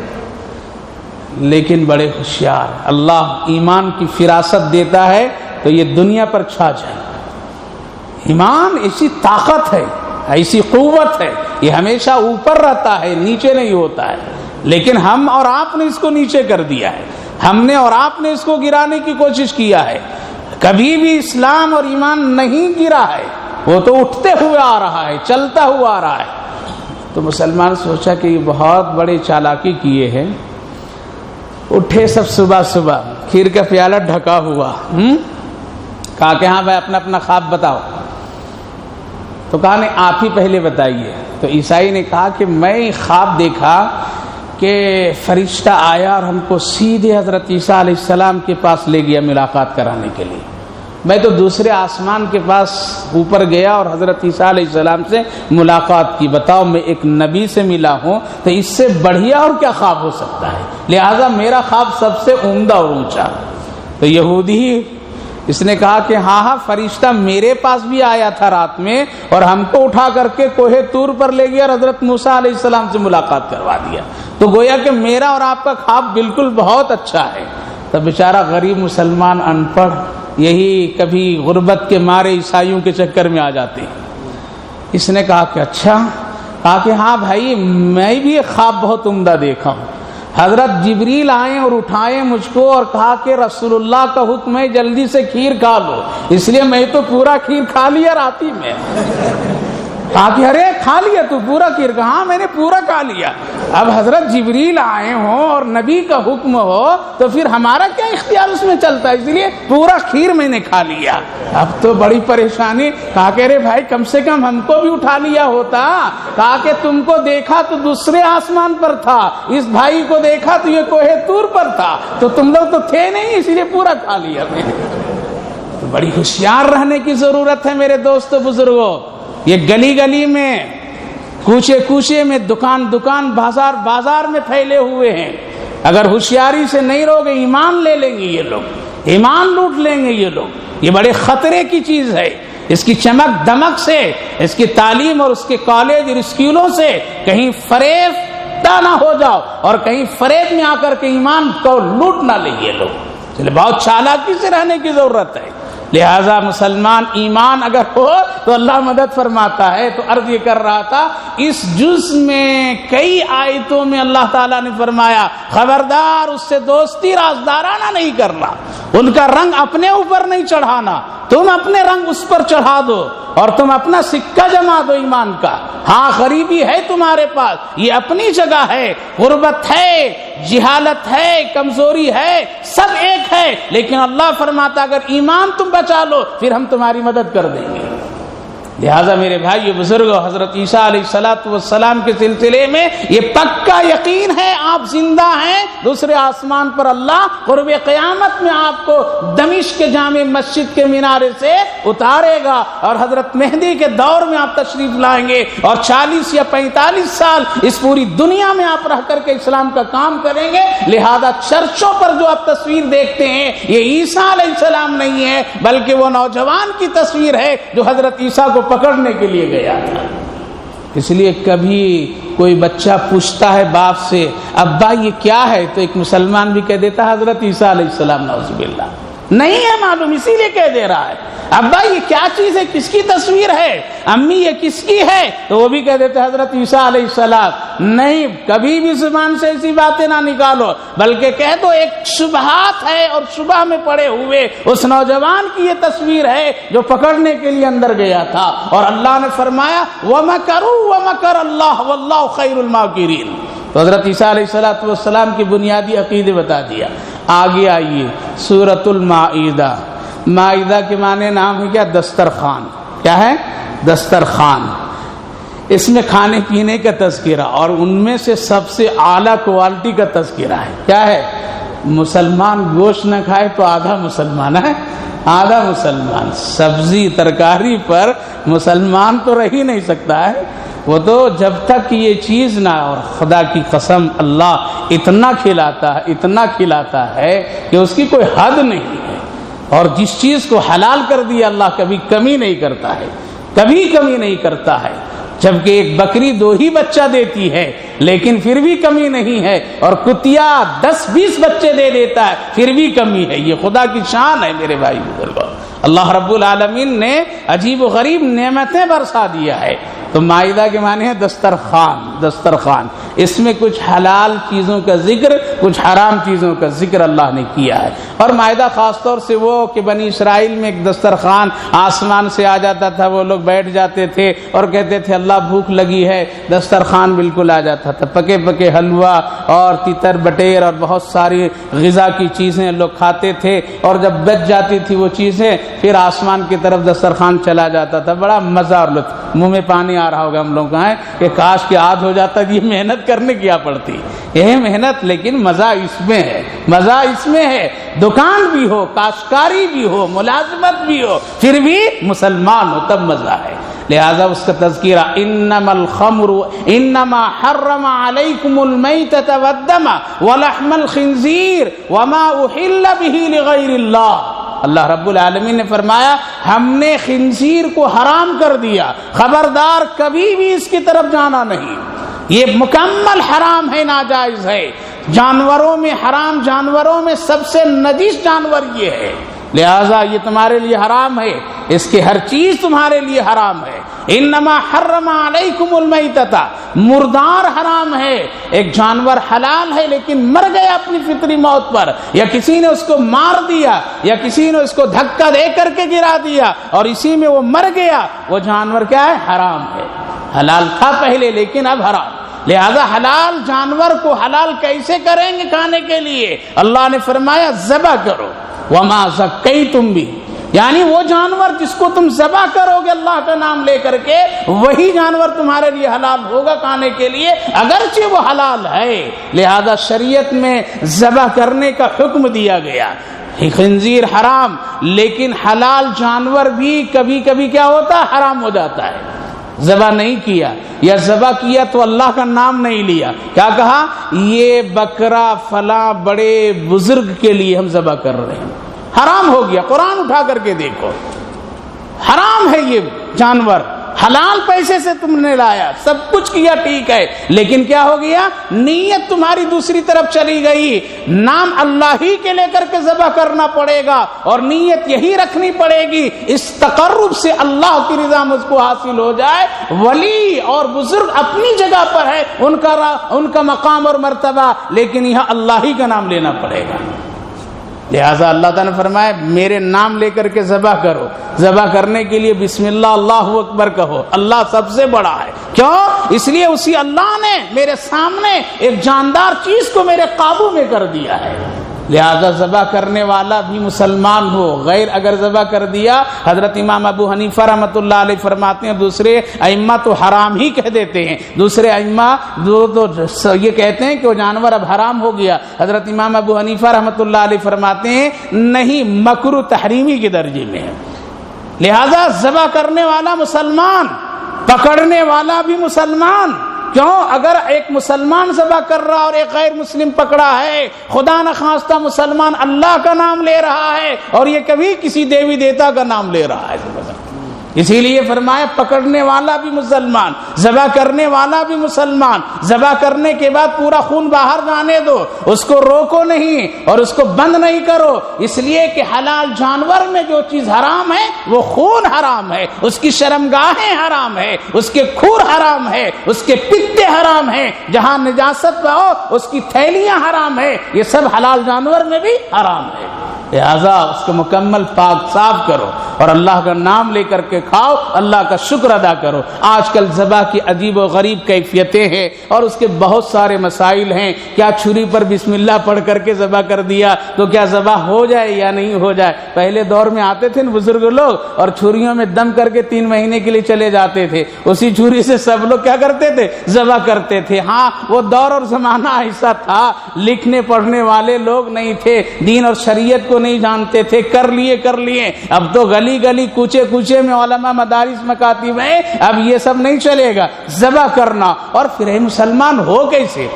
[SPEAKER 1] لیکن بڑے ہوشیار. اللہ ایمان کی فراست دیتا ہے تو یہ دنیا پر چھا جائے. ایمان ایسی طاقت ہے، ایسی قوت ہے، یہ ہمیشہ اوپر رہتا ہے، نیچے نہیں ہوتا ہے. لیکن ہم اور آپ نے اس کو نیچے کر دیا ہے، ہم نے اور آپ نے اس کو گرانے کی کوشش کیا ہے. کبھی بھی اسلام اور ایمان نہیں گرا ہے، وہ تو اٹھتے ہوئے آ رہا ہے، چلتا ہوا آ رہا ہے. تو مسلمان سوچا کہ یہ بہت بڑے چالاکی کیے ہیں. اٹھے سب صبح صبح، کھیر کا پیالہ ڈھکا ہوا، کہا کہ ہاں بھائی اپنا اپنا خواب بتاؤ. تو کہا نہیں آپ ہی پہلے بتائیے. تو عیسائی نے کہا کہ میں خواب دیکھا کہ فرشتہ آیا اور ہم کو سیدھے حضرت عیسیٰ علیہ السلام کے پاس لے گیا ملاقات کرانے کے لیے. میں تو دوسرے آسمان کے پاس اوپر گیا اور حضرت عیسیٰ علیہ السلام سے ملاقات کی. بتاؤ میں ایک نبی سے ملا ہوں تو اس سے بڑھیا اور کیا خواب ہو سکتا ہے؟ لہذا میرا خواب سب سے عمدہ اور اونچا. تو یہودی اس نے کہا کہ ہاں ہاں فرشتہ میرے پاس بھی آیا تھا رات میں اور ہم کو اٹھا کر کے کوہ طور پر لے گیا اور حضرت موسیٰ علیہ السلام سے ملاقات کروا دیا. تو گویا کہ میرا اور آپ کا خواب بالکل بہت اچھا ہے. تو بیچارہ غریب مسلمان ان پڑھ یہی کبھی غربت کے مارے عیسائیوں کے چکر میں آ جاتے ہیں. اس نے کہا کہ اچھا، کہا کہ ہاں بھائی میں بھی ایک خواب بہت عمدہ دیکھا ہوں. حضرت جبریل آئے اور اٹھائے مجھ کو اور کہا کہ رسول اللہ کا حکم ہے جلدی سے کھیر کھا لو. اس لیے میں تو پورا کھیر کھا لیا راتی میں. کہا کہ ارے کھا لیا تو پورا کھیر؟ کہا میں نے پورا کھا لیا. اب حضرت جبریل آئے ہوں اور نبی کا حکم ہو تو پھر ہمارا کیا اختیار اس میں چلتا ہے، اس لیے پورا کھیر میں نے کھا لیا. اب تو بڑی پریشانی. کہا کہ ارے بھائی کم سے کم ہم کو بھی اٹھا لیا ہوتا. کہا کہ تم کو دیکھا تو دوسرے آسمان پر تھا، اس بھائی کو دیکھا تو یہ کوہ طور پر تھا، تو تم لوگ تو تھے نہیں، اس لیے پورا کھا لیا میں نے. تو بڑی ہوشیار رہنے کی ضرورت ہے میرے دوستو بزرگوں. یہ گلی گلی میں، کوچے کوچے میں، دکان دکان، بازار بازار میں پھیلے ہوئے ہیں. اگر ہوشیاری سے نہیں رہوگے ایمان لے لیں گے یہ لوگ، ایمان لوٹ لیں گے یہ لوگ. یہ بڑے خطرے کی چیز ہے. اس کی چمک دمک سے، اس کی تعلیم اور اس کے کالج اور اسکولوں سے کہیں فریب نہ ہو جاؤ اور کہیں فریب میں آ کر کے ایمان کو لوٹ نہ لیں یہ لوگ. چلے بہت چالاکی سے رہنے کی ضرورت ہے. لہذا مسلمان ایمان اگر ہو تو اللہ مدد فرماتا ہے. تو عرض یہ کر رہا تھا اس جز میں کئی آیتوں میں اللہ تعالیٰ نے فرمایا خبردار اس سے دوستی رازدارانہ نہیں کرنا، ان کا رنگ اپنے اوپر نہیں چڑھانا، تم اپنے رنگ اس پر چڑھا دو اور تم اپنا سکہ جما دو ایمان کا. ہاں غریبی ہے تمہارے پاس، یہ اپنی جگہ ہے، غربت ہے، جہالت ہے، کمزوری ہے، سب ایک ہے، لیکن اللہ فرماتا اگر ایمان تم بچا لو پھر ہم تمہاری مدد کر دیں گے. لہذا میرے بھائی بزرگوں، حضرت عیسیٰ علیہ السلام کے سلسلے میں یہ پکا یقین ہے آپ زندہ ہیں، دوسرے آسمان پر اللہ قرب قیامت میں آپ کو دمشق کے جامع مسجد کے مینارے سے اتارے گا اور حضرت مہدی کے دور میں آپ تشریف لائیں گے اور 40 یا 45 سال اس پوری دنیا میں آپ رہ کر کے اسلام کا کام کریں گے. لہذا چرچوں پر جو آپ تصویر دیکھتے ہیں یہ عیسیٰ علیہ السلام نہیں ہے بلکہ وہ نوجوان کی تصویر ہے جو حضرت عیسیٰ کو پکڑنے کے لیے گیا تھا. اس لیے کبھی کوئی بچہ پوچھتا ہے باپ سے ابا یہ کیا ہے تو ایک مسلمان بھی کہہ دیتا ہے حضرت عیسیٰ علیہ السلام، نعوذ باللہ. نہیں ہے معلوم اسی لیے کہہ دے رہا ہے. ابا یہ کیا چیز ہے، کس کی تصویر ہے، امی یہ کس کی ہے، تو وہ بھی کہہ دیتے حضرت عیسیٰ علیہ السلام. نہیں، کبھی بھی زبان سے ایسی باتیں نہ نکالو بلکہ کہہ دو ایک شبہات ہے اور شبہ میں پڑے ہوئے اس نوجوان کی یہ تصویر ہے جو پکڑنے کے لیے اندر گیا تھا. اور اللہ نے فرمایا وَمَكَرُوا وَمَكَرَ اللَّهُ وَاللَّهُ خَيْرُ الْمَاكِرِينَ. تو حضرت عیسیٰ علیہ السلام کی بنیادی عقیدے بتا دیا. آگے آئیے سورۃ المائدہ. مائدہ کے معنی نام ہے کیا؟ دسترخوان. کیا ہے؟ دسترخوان. اس میں کھانے پینے کا تذکرہ اور ان میں سے سب سے اعلیٰ کوالٹی کا تذکرہ ہے. کیا ہے؟ مسلمان گوشت نہ کھائے تو آدھا مسلمان ہے، آدھا مسلمان. سبزی ترکاری پر مسلمان تو رہ ہی نہیں سکتا ہے. وہ تو جب تک یہ چیز نہ، اور خدا کی قسم اللہ اتنا کھلاتا ہے، اتنا کھلاتا ہے کہ اس کی کوئی حد نہیں ہے. اور جس چیز کو حلال کر دیا اللہ کبھی کمی نہیں کرتا ہے، کبھی کمی نہیں کرتا ہے. جبکہ ایک بکری 2 ہی بچہ دیتی ہے لیکن پھر بھی کمی نہیں ہے، اور کتیا 10-20 بچے دے دیتا ہے پھر بھی کمی ہے. یہ خدا کی شان ہے میرے بھائی بزرگوں. اللہ رب العالمین نے عجیب و غریب نعمتیں برسا دیا ہے. تو مائدہ کے معنی ہے دسترخوان. دسترخوان اس میں کچھ حلال چیزوں کا ذکر، کچھ حرام چیزوں کا ذکر اللہ نے کیا ہے. اور مائدہ خاص طور سے وہ کہ بنی اسرائیل میں ایک دسترخوان آسمان سے آ جاتا تھا، وہ لوگ بیٹھ جاتے تھے اور کہتے تھے اللہ بھوک لگی ہے. دسترخوان بالکل آ جاتا تھا، پکے پکے حلوہ اور تیتر بٹیر اور بہت ساری غذا کی چیزیں لوگ کھاتے تھے. اور جب بچ جاتی تھی وہ چیزیں پھر آسمان کی طرف دسترخوان چلا جاتا تھا. بڑا مزہ اور لطف. منہ میں پانی آ رہا ہوگا ہم لوگوں کا ہے کہ کاش کہ آج ہو جاتا. یہ محنت کرنے کیا پڑتی، یہ محنت، لیکن مزہ اس میں ہے، مزہ اس میں ہے. دکان بھی ہو، کاشتکاری بھی ہو، ملازمت بھی ہو، پھر بھی مسلمان ہو تب مزہ ہے. لہذا اس کا تذکرہ انما الخمر انما حرم علیکم المیتۃ والدم ولحم الخنزیر وما احل به لغیر اللہ. اللہ رب العالمین نے فرمایا ہم نے خنزیر کو حرام کر دیا، خبردار کبھی بھی اس کی طرف جانا نہیں. یہ مکمل حرام ہے، ناجائز ہے. جانوروں میں حرام، جانوروں میں سب سے نجس جانور یہ ہے. لہذا یہ تمہارے لیے حرام ہے، اس کی ہر چیز تمہارے لیے حرام ہے. انما حرم علیکم المیتۃ، مردار حرام ہے. ایک جانور حلال ہے لیکن مر گیا اپنی فطری موت پر، یا کسی نے اس کو مار دیا، یا کسی نے اس کو دھکا دے کر کے گرا دیا اور اسی میں وہ مر گیا، وہ جانور کیا ہے؟ حرام ہے. حلال تھا پہلے لیکن اب حرام. لہذا حلال جانور کو حلال کیسے کریں گے کھانے کے لیے؟ اللہ نے فرمایا ذبح کرو. وما زکیتم بھی، یعنی وہ جانور جس کو تم ذبح کرو گے اللہ کا نام لے کر کے، وہی جانور تمہارے لیے حلال ہوگا کھانے کے لیے، اگرچہ وہ حلال ہے. لہذا شریعت میں ذبح کرنے کا حکم دیا گیا. خنزیر حرام، لیکن حلال جانور بھی کبھی کبھی کیا ہوتا ہے؟ حرام ہو جاتا ہے. ذبح نہیں کیا یا ذبح کیا تو اللہ کا نام نہیں لیا، کیا کہا؟ یہ بکرا فلاں بڑے بزرگ کے لیے ہم ذبح کر رہے ہیں. حرام ہو گیا. قرآن اٹھا کر کے دیکھو، حرام ہے یہ جانور، حلال پیسے سے تم نے لایا، سب کچھ کیا ٹھیک ہے، لیکن کیا ہو گیا؟ نیت تمہاری دوسری طرف چلی گئی۔ نام اللہ ہی کے لے کر کے ذبح کرنا پڑے گا اور نیت یہی رکھنی پڑے گی اس تقرب سے اللہ کی رضا مجھ کو حاصل ہو جائے۔ ولی اور بزرگ اپنی جگہ پر ہے، ان کا مقام اور مرتبہ، لیکن یہاں اللہ ہی کا نام لینا پڑے گا۔ لہذا اللہ تعالیٰ نے فرمایا میرے نام لے کر کے ذبح کرو۔ ذبح کرنے کے لیے بسم اللہ اللہ اکبر کہو، اللہ سب سے بڑا ہے۔ کیوں؟ اس لیے اسی اللہ نے میرے سامنے ایک جاندار چیز کو میرے قابو میں کر دیا ہے۔ لہذا ذبح کرنے والا بھی مسلمان ہو، غیر اگر ذبح کر دیا، حضرت امام ابو حنیفہ رحمۃ اللہ علیہ فرماتے ہیں دوسرے ائمہ تو حرام ہی کہہ دیتے ہیں، دوسرے ائمہ تو یہ کہتے ہیں کہ وہ جانور اب حرام ہو گیا۔ حضرت امام ابو حنیفہ رحمۃ اللہ علیہ فرماتے ہیں نہیں، مکروہ تحریمی کے درجے میں ہے۔ لہذا ذبح کرنے والا مسلمان، پکڑنے والا بھی مسلمان۔ کیوں؟ اگر ایک مسلمان ذبح کر رہا اور ایک غیر مسلم پکڑا ہے، خدا نخواستہ مسلمان اللہ کا نام لے رہا ہے اور یہ کبھی کسی دیوی دیوتا کا نام لے رہا ہے، اسی لیے فرمایا پکڑنے والا بھی مسلمان، ذبح کرنے والا بھی مسلمان۔ ذبح کرنے کے بعد پورا خون باہر جانے دو، اس کو روکو نہیں اور اس کو بند نہیں کرو، اس لیے کہ حلال جانور میں جو چیز حرام ہے وہ خون حرام ہے، اس کی شرمگاہیں حرام ہے، اس کے کھور حرام ہے، اس کے پتے حرام ہیں، جہاں نجاست پاؤ اس کی تھیلیاں حرام ہے، یہ سب حلال جانور میں بھی حرام ہے۔ لہذا اس کو مکمل پاک صاف کرو اور اللہ کا نام لے کر کے کھاؤ، اللہ کا شکر ادا کرو۔ آج کل ذبح کی عجیب و غریب کیفیتیں ہیں اور اس کے بہت سارے مسائل ہیں۔ کیا چھری پر بسم اللہ پڑھ کر کے ذبح کر دیا تو کیا ذبح ہو جائے یا نہیں ہو جائے؟ پہلے دور میں آتے تھے بزرگ لوگ اور چھریوں میں دم کر کے 3 مہینے کے لیے چلے جاتے تھے، اسی چھری سے سب لوگ کیا کرتے تھے؟ ذبح کرتے تھے۔ ہاں وہ دور اور زمانہ ایسا تھا، لکھنے پڑھنے والے لوگ نہیں تھے، دین اور شریعت کو نہیں جانتے تھے، کر لیے۔ اب تو گلی گلی کوچے کوچے میں علماء مدارس مکاتب ہیں، اب یہ سب نہیں چلے گا۔ ذبح کرنا، اور پھر مسلمان ہو کیسے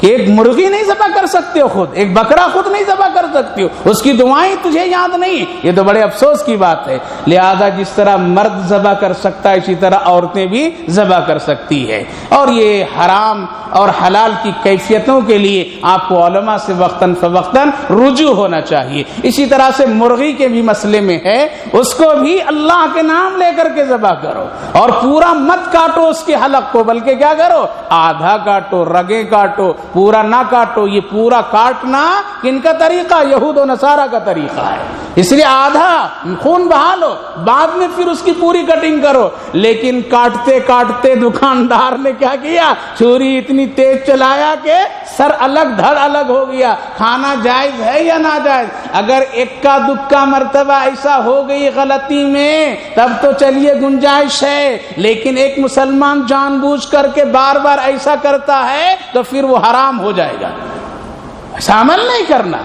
[SPEAKER 1] کہ ایک مرغی نہیں ذبح کر سکتے ہو، خود ایک بکرا خود نہیں ذبح کر سکتے ہو، اس کی دعائیں تجھے یاد نہیں، یہ تو بڑے افسوس کی بات ہے۔ لہذا جس طرح مرد ذبح کر سکتا ہے اسی طرح عورتیں بھی ذبح کر سکتی ہے، اور یہ حرام اور حلال کی کیفیتوں کے لیے آپ کو علماء سے وقتاً فوقتاً رجوع ہونا چاہیے۔ اسی طرح سے مرغی کے بھی مسئلے میں ہے، اس کو بھی اللہ کے نام لے کر کے ذبح کرو اور پورا مت کاٹو اس کے حلق کو، بلکہ کیا کرو؟ آدھا کاٹو، رگیں کاٹو، پورا نہ کاٹو۔ یہ پورا کاٹنا کن کا طریقہ؟ یہود و نصارہ کا طریقہ ہے، اس لیے آدھا خون بہا لو، بعد میں پھر اس کی پوری کٹنگ کرو۔ لیکن کاٹتے کاٹتے دکاندار نے کیا کیا؟ چھری اتنی تیز چلایا کہ سر الگ دھڑ الگ ہو گیا۔ کھانا جائز ہے یا ناجائز؟ اگر ایک کا دکا مرتبہ ایسا ہو گئی غلطی میں تب تو چلیے گنجائش ہے، لیکن ایک مسلمان جان بوجھ کر کے بار بار ایسا کرتا ہے تو پھر وہ حرام ہو جائے گا، ایسا عمل نہیں کرنا۔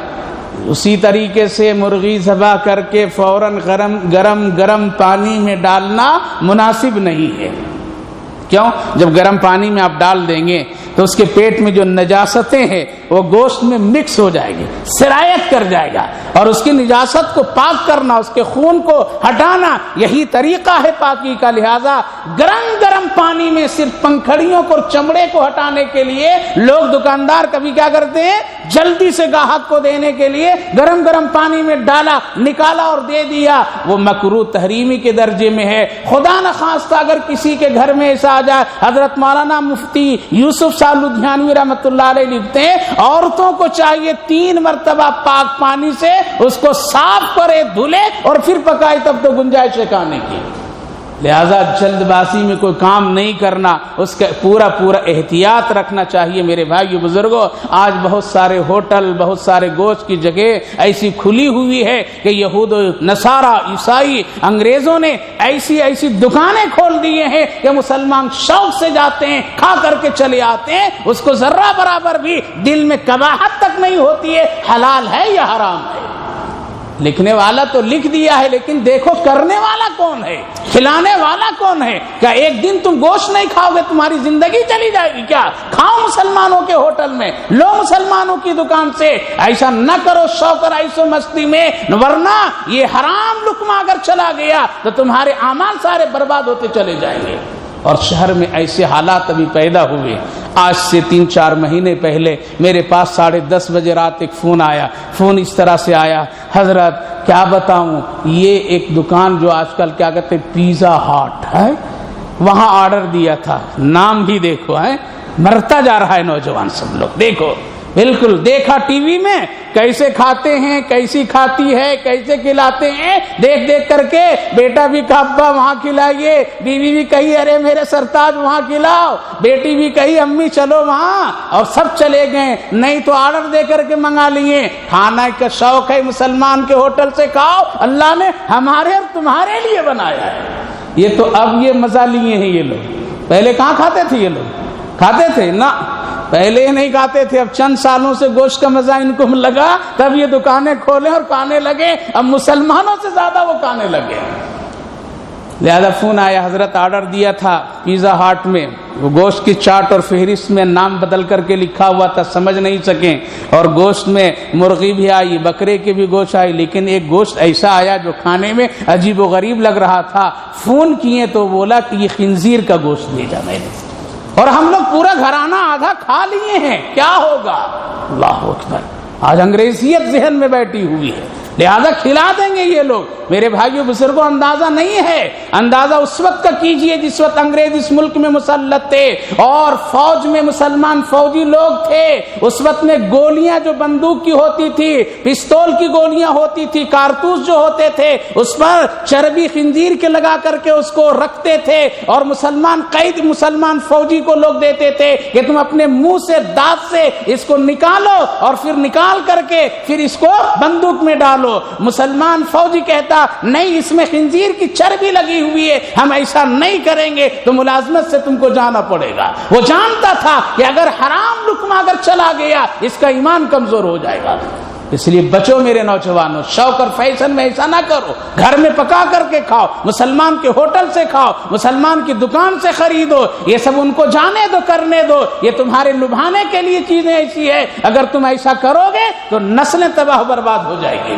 [SPEAKER 1] اسی طریقے سے مرغی ذبح کر کے فوراً گرم پانی میں ڈالنا مناسب نہیں ہے۔ کیوں؟ جب گرم پانی میں آپ ڈال دیں گے تو اس کے پیٹ میں جو نجاستیں ہیں وہ گوشت میں مکس ہو جائے گی، سرایت کر جائے گا، اور اس کی نجاست کو پاک کرنا، اس کے خون کو ہٹانا، یہی طریقہ ہے پاکی کا۔ لہذا گرم پانی میں صرف پنکھڑیوں کو اور چمڑے کو ہٹانے کے لیے لوگ دکاندار کبھی کیا کرتے ہیں؟ جلدی سے گاہک کو دینے کے لیے گرم پانی میں ڈالا، نکالا اور دے دیا، وہ مکروہ تحریمی کے درجے میں ہے۔ خدا نخواستہ اگر کسی کے گھر میں ایسا آ جائے، حضرت مولانا مفتی یوسف صاحب لدھیانوی رحمۃ اللہ علیہ لکھتے ہیں عورتوں کو چاہیے 3 مرتبہ پاک پانی سے اس کو صاف کرے، دھلے اور پھر پکائے، تب تو گنجائش ہے کھانے کی۔ لہذا جلد بازی میں کوئی کام نہیں کرنا، اس کا پورا احتیاط رکھنا چاہیے۔ میرے بھائیو بزرگوں، آج بہت سارے ہوٹل، بہت سارے گوشت کی جگہ ایسی کھلی ہوئی ہے کہ یہود و نصارہ، عیسائی، انگریزوں نے ایسی دکانیں کھول دیے ہیں کہ مسلمان شوق سے جاتے ہیں، کھا کر کے چلے آتے ہیں، اس کو ذرہ برابر بھی دل میں قباحت تک نہیں ہوتی ہے حلال ہے یا حرام ہے۔ لکھنے والا تو لکھ دیا ہے، لیکن دیکھو کرنے والا کون ہے، کھلانے والا کون ہے؟ کیا ایک دن تم گوشت نہیں کھاؤ گے تمہاری زندگی چلی جائے گی کیا؟ کھاؤ مسلمانوں کے ہوٹل میں، لو مسلمانوں کی دکان سے، ایسا نہ کرو شوق اور عیش و مستی میں، ورنہ یہ حرام لقمہ اگر چلا گیا تو تمہارے اعمال سارے برباد ہوتے چلے جائیں گے۔ اور شہر میں ایسے حالات ابھی پیدا ہوئے، آج سے 3-4 مہینے پہلے میرے پاس 10:30 بجے رات ایک فون آیا، فون اس طرح سے آیا، حضرت کیا بتاؤں، یہ ایک دکان جو آج کل کیا کہتے پیزا ہاٹ ہے، وہاں آرڈر دیا تھا، نام بھی دیکھو ہے، مرتا جا رہا ہے نوجوان سب لوگ، دیکھو بالکل دیکھا ٹی وی میں کیسے کھاتے ہیں، کیسی کھاتی ہے، کیسے کھلاتے ہیں، دیکھ دیکھ کر کے بیٹا بھی کہا ابا وہاں کھلائیے، بیوی بھی کہی ارے میرے سرتاج وہاں کھلاؤ، بیٹی بھی کہی امی چلو وہاں، اور سب چلے گئے، نہیں تو آرڈر دے کر کے منگا لیے۔ کھانا کا شوق ہے مسلمان کے ہوٹل سے کھاؤ، اللہ نے ہمارے اور تمہارے لیے بنایا ہے۔ یہ تو اب یہ مزہ لیے ہیں یہ لوگ، پہلے کہاں کھاتے تھے یہ لوگ؟ کھاتے تھے نہ، پہلے نہیں کھاتے تھے، اب چند سالوں سے گوشت کا مزہ ان کو لگا، تب یہ دکانیں کھولے اور کھانے لگے، اب مسلمانوں سے زیادہ وہ کھانے لگے۔ لہذا فون آیا، حضرت آرڈر دیا تھا پیزا ہاٹ میں، وہ گوشت کی چاٹ اور فہرست میں نام بدل کر کے لکھا ہوا تھا، سمجھ نہیں سکیں، اور گوشت میں مرغی بھی آئی، بکرے کے بھی گوشت آئی، لیکن ایک گوشت ایسا آیا جو کھانے میں عجیب و غریب لگ رہا تھا۔ فون کیے تو بولا کہ یہ خنزیر کا گوشت بھیجا میں نے، اور ہم لوگ پورا گھرانہ آدھا کھا لیے ہیں، کیا ہوگا؟ اللہ اکبر، آج انگریزیت ذہن میں بیٹھی ہوئی ہے، لہذا کھلا دیں گے یہ لوگ۔ میرے بھائیوں بزرگوں، اندازہ نہیں ہے، اندازہ اس وقت کا کیجئے جس وقت انگریز اس ملک میں مسلط تھے اور فوج میں مسلمان فوجی لوگ تھے، اس وقت میں گولیاں جو بندوق کی ہوتی تھی، پستول کی گولیاں ہوتی تھی، کارتوس جو ہوتے تھے اس پر چربی خنزیر کے لگا کر کے اس کو رکھتے تھے، اور مسلمان قید مسلمان فوجی کو لوگ دیتے تھے کہ تم اپنے منہ سے دانت سے اس کو نکالو اور پھر نکال کر کے پھر اس کو بندوق میں ڈالو۔ مسلمان فوجی کہتا نہیں اس میں خنزیر کی چربی لگی ہوئی ہے، ہم ایسا نہیں کریں گے تو ملازمت سے تم کو جانا پڑے گا۔ وہ جانتا تھا کہ اگر حرام لقمہ اگر چلا گیا اس کا ایمان کمزور ہو جائے گا۔ اس لیے بچو میرے نوجوانوں، شوق اور فیشن میں ایسا نہ کرو، گھر میں پکا کر کے کھاؤ، مسلمان کے ہوٹل سے کھاؤ، مسلمان کی دکان سے خریدو، یہ سب ان کو جانے دو، کرنے دو، یہ تمہارے لبھانے کے لیے چیزیں ایسی ہے، اگر تم ایسا کرو گے تو نسلیں تباہ برباد ہو جائے گی۔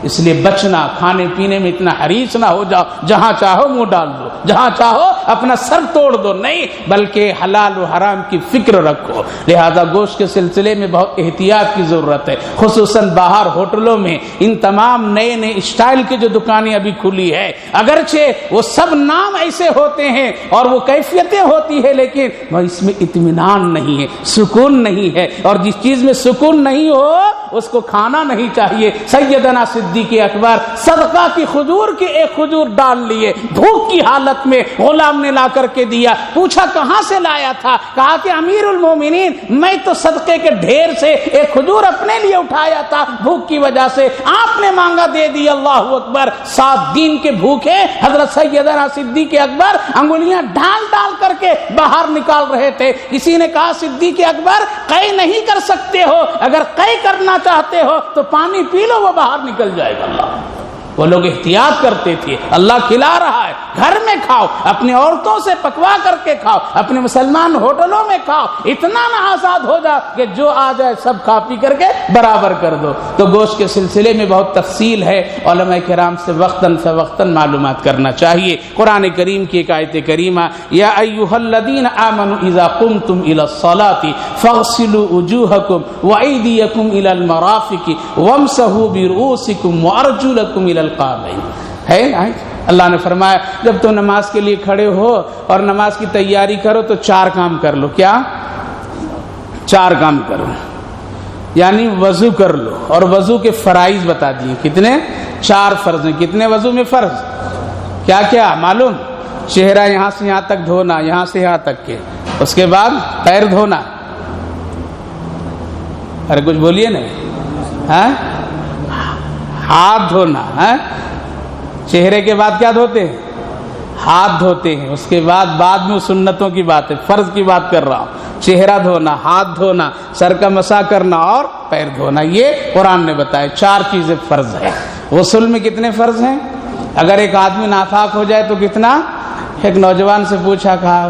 [SPEAKER 1] اس لیے بچنا، کھانے پینے میں اتنا حریص نہ ہو جاؤ جہاں چاہو منہ ڈال دو، جہاں چاہو اپنا سر توڑ دو، نہیں بلکہ حلال و حرام کی فکر رکھو۔ لہذا گوشت کے سلسلے میں بہت احتیاط کی ضرورت ہے، خصوصاً باہر ہوٹلوں میں ان تمام نئے نئے اسٹائل کی جو دکانیں ابھی کھلی ہے، اگرچہ وہ سب نام ایسے ہوتے ہیں اور وہ کیفیتیں ہوتی ہے، لیکن اس میں اطمینان نہیں ہے، سکون نہیں ہے، اور جس چیز میں سکون نہیں ہو اس کو کھانا نہیں چاہیے۔ سیدنا صدیق اکبر صدقہ کی کھجور کی ایک کھجور ڈال لیے، بھوک کی حالت میں غلام نے لا کر کے دیا، پوچھا کہاں سے لایا تھا؟ کہا کہ امیر المومنین میں تو صدقے کے ڈھیر سے ایک کھجور اپنے لیے اٹھایا تھا، بھوک کی وجہ سے آپ نے مانگا دے دی۔ اللہ اکبر، 7 دن کے بھوکے حضرت سیدنا صدیق اکبر انگلیاں ڈال ڈال کر کے باہر نکال رہے تھے۔ کسی نے کہا صدیق اکبر قے نہیں کر سکتے ہو، اگر قے کرنا چاہتے ہو تو پانی پی لو، وہ باہر نکل جائے گا۔ اللہ، وہ لوگ احتیاط کرتے تھے، اللہ کھلا رہا ہے، گھر میں کھاؤ، اپنی عورتوں سے پکوا کر کے کھاؤ، اپنے مسلمان ہوٹلوں میں کھاؤ، اتنا نہ آزاد ہو جا کہ جو آ جائے سب کھا پی کر کے برابر کر دو۔ تو گوشت کے سلسلے میں بہت تفصیل ہے، علماء کرام سے وقتاً فوقتاً معلومات کرنا چاہیے۔ قرآن کریم کی ایک آیت کریمہ، یا ایھا الذین آمنوا اذا قمتم الی الصلاۃ فاغسلوا وجوہکم وایدیکم الی المرافق وامسحوا برؤوسکم وارجلکم الی القعبین۔ ہے اللہ نے فرمایا جب تم نماز کے لیے کھڑے ہو اور نماز کی تیاری کرو تو 4 کام کر لو۔ کیا 4 کام کرو؟ یعنی وضو کر لو، اور وضو کے فرائض بتا دیے، کتنے؟ 4 فرض ہیں۔ کتنے وضو میں فرض؟ کیا کیا معلوم؟ چہرہ یہاں سے یہاں تک دھونا، یہاں سے یہاں تک کے، اس کے بعد پیر دھونا، ارے کچھ بولیے نا، ہاتھ دھونا ہے، چہرے کے بعد کیا دھوتے ہیں؟ ہاتھ دھوتے ہیں۔ اس کے بعد میں سنتوں کی بات ہے، فرض کی بات کر رہا ہوں، چہرہ دھونا، ہاتھ دھونا، سر کا مسح کرنا اور پیر دھونا، یہ قرآن نے بتایا 4 چیزیں فرض ہے۔ غسل میں کتنے فرض ہیں؟ اگر ایک آدمی ناپاک ہو جائے تو کتنا؟ ایک نوجوان سے پوچھا، کہا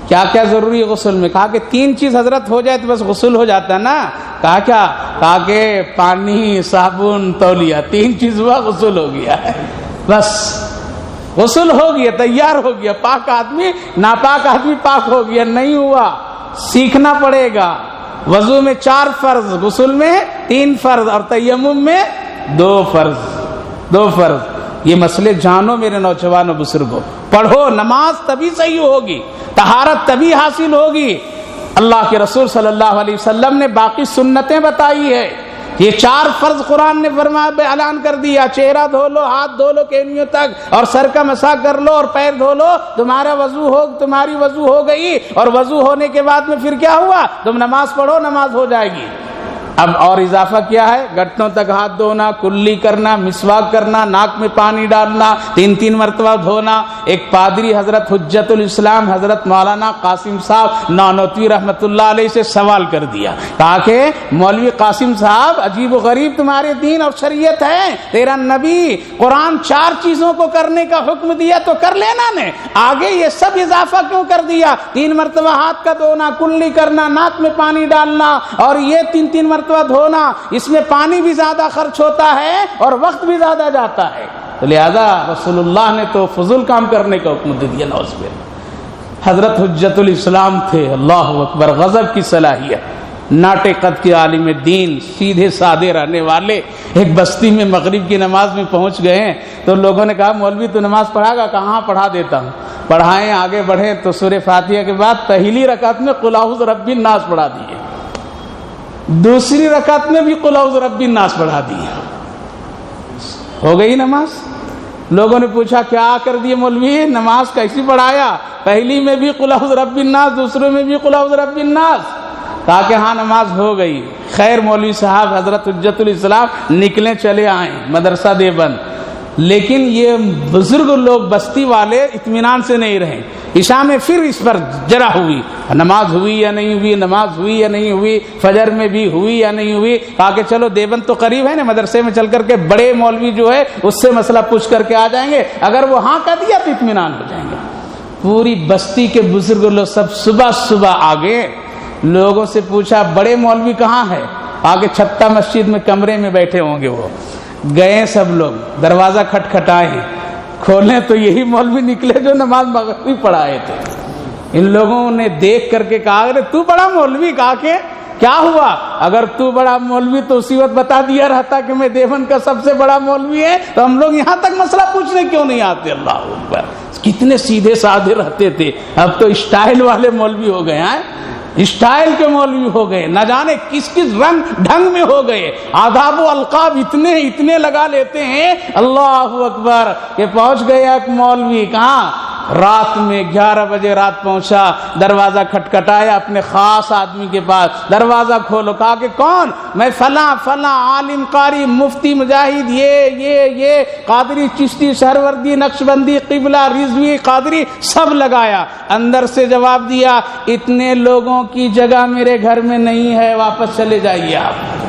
[SPEAKER 1] کیا کیا ضروری ہے غسل میں؟ کہا کہ 3 چیز حضرت ہو جائے تو بس غسل ہو جاتا ہے نا۔ کہا کیا؟ کہا کہ پانی، صابن، تولیہ، 3 چیز ہوا غسل ہو گیا ہے، بس غسل ہو گیا، تیار ہو گیا، پاک آدمی ناپاک آدمی پاک ہو گیا۔ نہیں ہوا، سیکھنا پڑے گا۔ وضو میں 4 فرض، غسل میں 3 فرض، اور تیمم میں 2 فرض۔ یہ مسئلے جانو میرے نوجوانوں بزرگوں، پڑھو، نماز تبھی صحیح ہوگی، طہارت تبھی حاصل ہوگی۔ اللہ کے رسول صلی اللہ علیہ وسلم نے باقی سنتیں بتائی ہے، یہ 4 فرض قرآن نے فرمایا، اعلان کر دیا، چہرہ دھو لو، ہاتھ دھو لو کینیوں تک، اور سر کا مسح کر لو، اور پیر دھو لو، تمہاری وضو ہو گئی۔ اور وضو ہونے کے بعد میں پھر کیا ہوا؟ تم نماز پڑھو، نماز ہو جائے گی۔ اب اور اضافہ کیا ہے؟ گھٹنوں تک ہاتھ دھونا، کلی کرنا، مسواک کرنا، ناک میں پانی ڈالنا، 3 مرتبہ دھونا۔ ایک پادری حضرت حجت الاسلام حضرت مولانا قاسم صاحب نانوتوی رحمۃ اللہ علیہ سے سوال کر دیا، کہا کہ مولوی قاسم صاحب، عجیب و غریب تمہارے دین اور شریعت ہے، تیرا نبی قرآن 4 چیزوں کو کرنے کا حکم دیا تو کر لینا نے، آگے یہ سب اضافہ کیوں کر دیا؟ 3 مرتبہ ہاتھ کا دھونا، کلی کرنا، ناک میں پانی ڈالنا، اور یہ 3 مرتبہ دھونا، اس میں پانی بھی زیادہ خرچ ہوتا ہے اور وقت بھی زیادہ جاتا ہے، تو لہذا رسول اللہ نے تو فضول کام کرنے کا حکم دے دیا۔ نعوذ باللہ۔ حضرت حجت الاسلام تھے، اللہ اکبر، غضب کی صلاحیت، ناٹے قد کے عالم دین، سیدھے سادے رہنے والے۔ ایک بستی میں مغرب کی نماز میں پہنچ گئے ہیں تو لوگوں نے کہا مولوی تو نماز پڑھا گا؟ کہاں پڑھا دیتا ہوں۔ پڑھائیں، آگے بڑھیں تو سورہ فاتحہ کے بعد پہلی رکعت میں قل اعوذ برب الناس پڑھا دیے، دوسری رکعت میں بھی قل اعوذ برب الناس پڑھا دی، ہو گئی نماز۔ لوگوں نے پوچھا کیا کر دیے مولوی، نماز کیسی پڑھایا؟ پہلی میں بھی قل اعوذ برب الناس، دوسرے میں بھی قل اعوذ برب الناس۔ کہا کہ ہاں نماز ہو گئی۔ خیر مولوی صاحب حضرت حجت الاسلام نکلے، چلے آئیں مدرسہ دیوبند، لیکن یہ بزرگ لوگ بستی والے اطمینان سے نہیں رہے۔ عشاء میں پھر اس پر جرا ہوئی، نماز ہوئی یا نہیں ہوئی، نماز ہوئی یا نہیں ہوئی، فجر میں بھی ہوئی یا نہیں ہوئی۔ کہا کہ چلو دیوبند تو قریب ہے نا، مدرسے میں چل کر کے بڑے مولوی جو ہے اس سے مسئلہ پوچھ کر کے آ جائیں گے، اگر وہ ہاں کہہ دیا تو اطمینان ہو جائیں گے۔ پوری بستی کے بزرگ لوگ سب صبح آگے، لوگوں سے پوچھا بڑے مولوی کہاں ہے؟ آگے چھتہ مسجد میں کمرے میں بیٹھے ہوں گے۔ وہ گئے، سب لوگ دروازہ کھٹکھٹائے، کھولیں تو یہی مولوی نکلے جو نماز مغربی پڑھائے تھے۔ ان لوگوں نے دیکھ کر کے کہا ارے تو بڑا مولوی، کہا کہ کیا ہوا؟ اگر تو بڑا مولوی تو اسی وقت بتا دیا رہتا کہ میں دیوبند کا سب سے بڑا مولوی ہے، تو ہم لوگ یہاں تک مسئلہ پوچھنے کیوں نہیں آتے؟ اللہ اکبر، کتنے سیدھے سادے رہتے تھے، اب تو اسٹائل والے مولوی ہو گئے ہیں، اسٹائل کے مولوی ہو گئے، نہ جانے کس رنگ ڈھنگ میں ہو گئے، آداب و القاب اتنے لگا لیتے ہیں، اللہ اکبر، کہ پہنچ گیا ایک مولوی کہاں؟ رات میں 11 بجے رات پہنچا، دروازہ کھٹکھٹایا اپنے خاص آدمی کے پاس، دروازہ کھولو، کہا کہ کون؟ میں فلاں عالم قاری مفتی مجاہد، یہ قادری چشتی سہروردی نقشبندی قبلہ رضوی قادری سب لگایا۔ اندر سے جواب دیا اتنے لوگوں کی جگہ میرے گھر میں نہیں ہے، واپس چلے جائیے آپ۔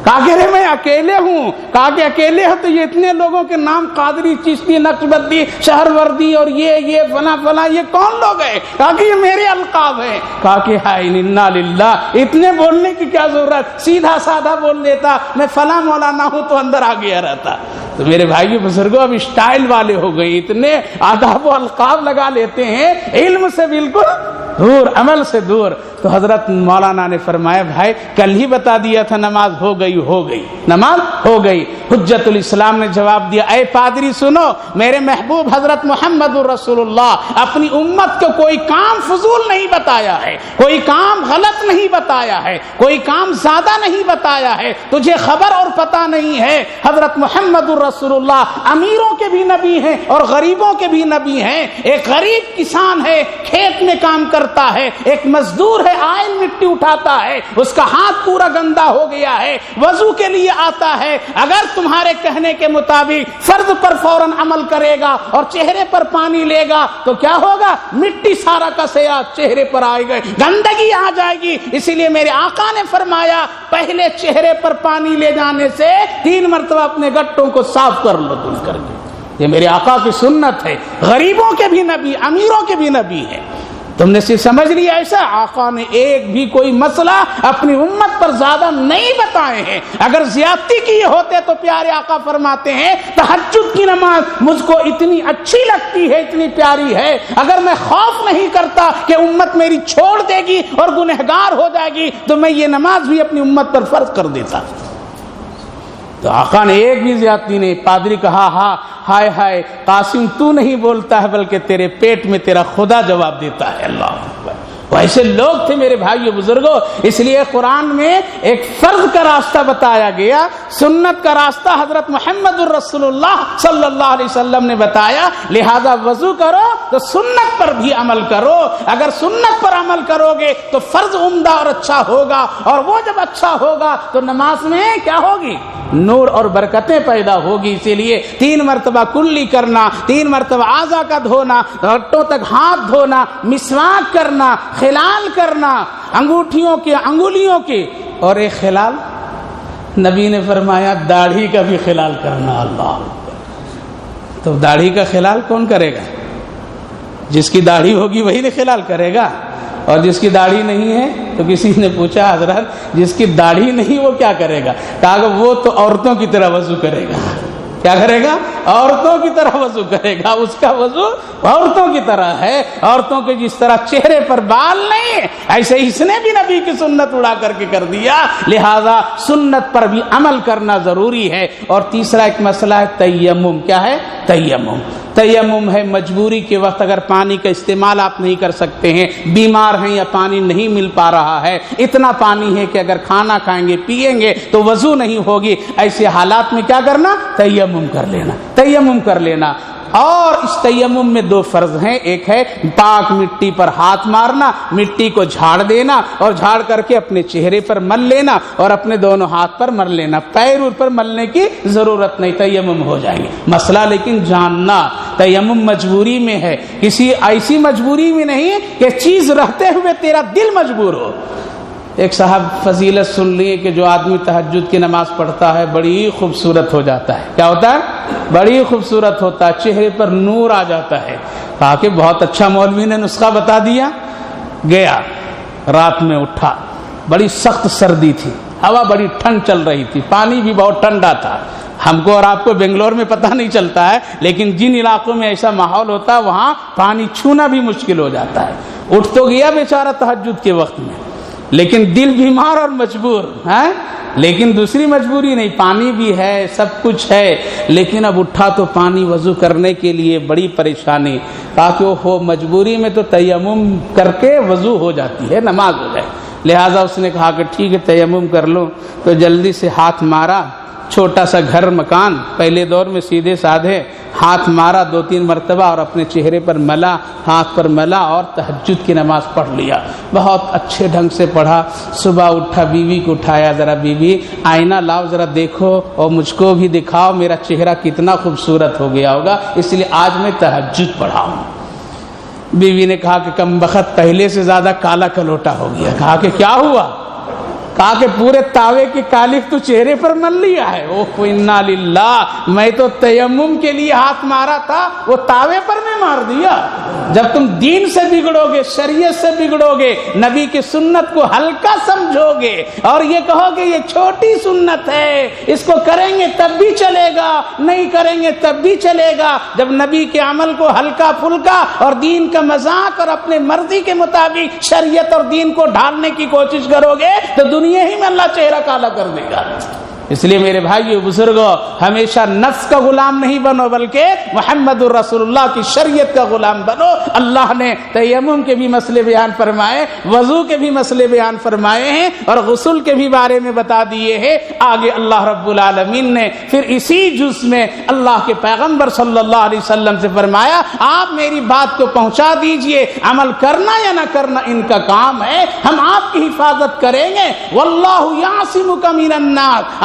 [SPEAKER 1] کہا کہ میں اکیلے ہوں، کہا کہ اکیلے ہو تو یہ اتنے لوگوں کے نام قادری چشتی نقشبندی شہروردی اور یہ فلاں یہ کون لوگ ہیں؟ کہا کہ یہ میرے القاب ہیں۔ کہا کہ ہائے انا للہ، اتنے بولنے کی کیا ضرورت، سیدھا سادہ بول لیتا میں فلاں مولانا ہوں تو اندر آ گیا رہتا۔ تو میرے بھائی بزرگوں اب اسٹائل والے ہو گئے، اتنے آداب و القاب لگا لیتے ہیں، علم سے بالکل دور، عمل سے دور۔ تو حضرت مولانا نے فرمایا بھائی کل ہی بتا دیا تھا نماز ہو گئی، نماز ہو گئی۔ حجت الاسلام نے جواب دیا اے پادری سنو، میرے محبوب حضرت محمد الرسول اللہ اپنی امت کو کوئی کام فضول نہیں بتایا ہے، کوئی کام غلط نہیں بتایا ہے، کوئی کام زیادہ نہیں بتایا ہے، تجھے خبر اور پتہ نہیں ہے حضرت محمد الرسول اللہ امیروں کے بھی نبی ہیں اور غریبوں کے بھی نبی ہیں۔ ایک غریب کسان ہے، کھیت میں کام کرتا ہے، ایک مزدور ہے، آئل مٹی اٹھاتا ہے، اس کا ہاتھ پورا گندا ہو گیا ہے، وضو کے لیے آتا ہے، اگر تمہارے کہنے کے مطابق فرض پر فوراً عمل کرے گا اور چہرے پر پانی لے گا تو کیا ہوگا؟ مٹی سارا کا سیاہ چہرے پر آئے گا، گندگی آ جائے گی۔ اسی لیے میرے آقا نے فرمایا پہلے چہرے پر پانی لے جانے سے 3 مرتبہ اپنے گٹوں کو صاف کر لو دھل کر کے۔ یہ میرے آقا کی سنت ہے، غریبوں کے بھی نبی، امیروں کے بھی نبی ہے۔ تم نے صرف سمجھ لیا ایسا؟ آقا نے ایک بھی کوئی مسئلہ اپنی امت پر زیادہ نہیں بتائے ہیں۔ اگر زیادتی کیے ہوتے تو پیارے آقا فرماتے ہیں تہجد کی نماز مجھ کو اتنی اچھی لگتی ہے، اتنی پیاری ہے، اگر میں خوف نہیں کرتا کہ امت میری چھوڑ دے گی اور گنہگار ہو جائے گی تو میں یہ نماز بھی اپنی امت پر فرض کر دیتا۔ تو آقا نے ایک بھی زیادتی نہیں۔ پادری کہا ہاں ہائے ہائے قاسم تو نہیں بولتا ہے بلکہ تیرے پیٹ میں تیرا خدا جواب دیتا ہے۔ اللہ اکبر۔ وہ ایسے لوگ تھے میرے بھائیو بزرگوں، اس لیے قرآن میں ایک فرض کا راستہ بتایا گیا، سنت کا راستہ حضرت محمد الرسول اللہ صلی اللہ علیہ وسلم نے بتایا، لہذا وضو کرو تو سنت پر بھی عمل کرو۔ اگر سنت پر عمل کرو گے تو فرض عمدہ اور اچھا ہوگا، اور وہ جب اچھا ہوگا تو نماز میں کیا ہوگی؟ نور اور برکتیں پیدا ہوگی۔ اسی لیے 3 مرتبہ کلی کرنا، 3 مرتبہ اعضاء کا دھونا، گھٹوں تک ہاتھ دھونا، مسواک کرنا، خلال کرنا، انگوٹھیوں کے انگلیوں کے، اور ایک خلال نبی نے فرمایا داڑھی کا بھی خلال کرنا۔ اللہ تو داڑھی کا خلال کون کرے گا؟ جس کی داڑھی ہوگی وہی نے خلال کرے گا، اور جس کی داڑھی نہیں ہے تو کسی نے پوچھا حضرت جس کی داڑھی نہیں وہ کیا کرے گا؟ کہا کہ وہ تو عورتوں کی طرح وضو کرے گا۔ کیا کرے گا؟ عورتوں کی طرح وضو کرے گا، اس کا وضو عورتوں کی طرح ہے۔ عورتوں کے جس طرح چہرے پر بال نہیں ایسے اس نے بھی نبی کی سنت اڑا کر کے کر دیا، لہذا سنت پر بھی عمل کرنا ضروری ہے۔ اور تیسرا ایک مسئلہ ہے تیمم۔ کیا ہے؟ تیمم۔ تیمم ہے مجبوری کے وقت اگر پانی کا استعمال آپ نہیں کر سکتے ہیں، بیمار ہیں یا پانی نہیں مل پا رہا ہے، اتنا پانی ہے کہ اگر کھانا کھائیں گے پیئیں گے تو وضو نہیں ہوگی، ایسے حالات میں کیا کرنا؟ تیمم کر لینا، تیمم کر لینا۔ اور اس تیمم میں 2 فرض ہیں، ایک ہے پاک مٹی پر ہاتھ مارنا، مٹی کو جھاڑ دینا اور جھاڑ کر کے اپنے چہرے پر مل لینا اور اپنے دونوں ہاتھ پر مل لینا، پیر پر ملنے کی ضرورت نہیں، تیمم ہو جائیں گے۔ مسئلہ لیکن جاننا تیمم مجبوری میں ہے، کسی ایسی مجبوری میں نہیں کہ چیز رہتے ہوئے تیرا دل مجبور ہو۔ ایک صاحب فضیلت سن لیے کہ جو آدمی تہجد کی نماز پڑھتا ہے بڑی خوبصورت ہو جاتا ہے۔ کیا ہوتا ہے؟ بڑی خوبصورت ہوتا ہے، چہرے پر نور آ جاتا ہے۔ کہا کہ بہت اچھا مولوی نے نسخہ بتا دیا۔ گیا رات میں اٹھا، بڑی سخت سردی تھی، ہوا بڑی ٹھنڈ چل رہی تھی، پانی بھی بہت ٹھنڈا تھا۔ ہم کو اور آپ کو بنگلور میں پتہ نہیں چلتا ہے، لیکن جن علاقوں میں ایسا ماحول ہوتا ہے وہاں پانی چھونا بھی مشکل ہو جاتا ہے۔ اٹھ تو گیا بیچارہ تہجد کے وقت میں، لیکن دل بیمار اور مجبور ہے۔ لیکن دوسری مجبوری نہیں، پانی بھی ہے، سب کچھ ہے، لیکن اب اٹھا تو پانی وضو کرنے کے لیے بڑی پریشانی۔ کہا کہ ہو مجبوری میں تو تیمم کر کے وضو ہو جاتی ہے، نماز ہو جائے۔ لہٰذا اس نے کہا کہ ٹھیک ہے تیمم کر لو، تو جلدی سے ہاتھ مارا، چھوٹا سا گھر مکان پہلے دور میں سیدھے سادھے، ہاتھ مارا 2-3 مرتبہ اور اپنے چہرے پر ملا، ہاتھ پر ملا اور تہجد کی نماز پڑھ لیا۔ بہت اچھے ڈھنگ سے پڑھا۔ صبح اٹھا، بیوی کو اٹھایا، ذرا بیوی آئینہ لاؤ ذرا دیکھو اور مجھ کو بھی دکھاؤ میرا چہرہ کتنا خوبصورت ہو گیا ہوگا، اس لیے آج میں تہجد پڑھا ہوں۔ بیوی نے کہا کہ کم بخت پہلے سے زیادہ کالا کلوٹا ہو گیا۔ کہا کہ کیا ہوا؟ کہا کہ پورے تاوے کی کالک تو چہرے پر مل لیا ہے۔ اوہ انا للہ، میں تو تیمم کے لیے ہاتھ مارا تھا، وہ تاوے پر میں مار دیا۔ جب تم دین سے بگڑو گے، شریعت سے بگڑو گے، نبی کی سنت کو ہلکا سمجھو گے اور یہ کہو گے یہ چھوٹی سنت ہے، اس کو کریں گے تب بھی چلے گا، نہیں کریں گے تب بھی چلے گا، جب نبی کے عمل کو ہلکا پھلکا اور دین کا مذاق اور اپنے مرضی کے مطابق شریعت اور دین کو ڈھالنے کی کوشش کرو گے تو دنیا ہی میں اللہ چہرہ کالا کر دے گا۔ اس لیے میرے بھائیو بزرگوں، ہمیشہ نفس کا غلام نہیں بنو بلکہ محمد الرسول اللہ کی شریعت کا غلام بنو۔ اللہ نے تیمم کے بھی مسئلے بیان فرمائے، وضو کے بھی مسئلے بیان فرمائے ہیں اور غسل کے بھی بارے میں بتا دیے ہیں۔ آگے اللہ رب العالمین نے پھر اسی جز میں اللہ کے پیغمبر صلی اللہ علیہ وسلم سے فرمایا آپ میری بات کو پہنچا دیجئے، عمل کرنا یا نہ کرنا ان کا کام ہے، ہم آپ کی حفاظت کریں گے۔ واللہ یعصمک من الناس،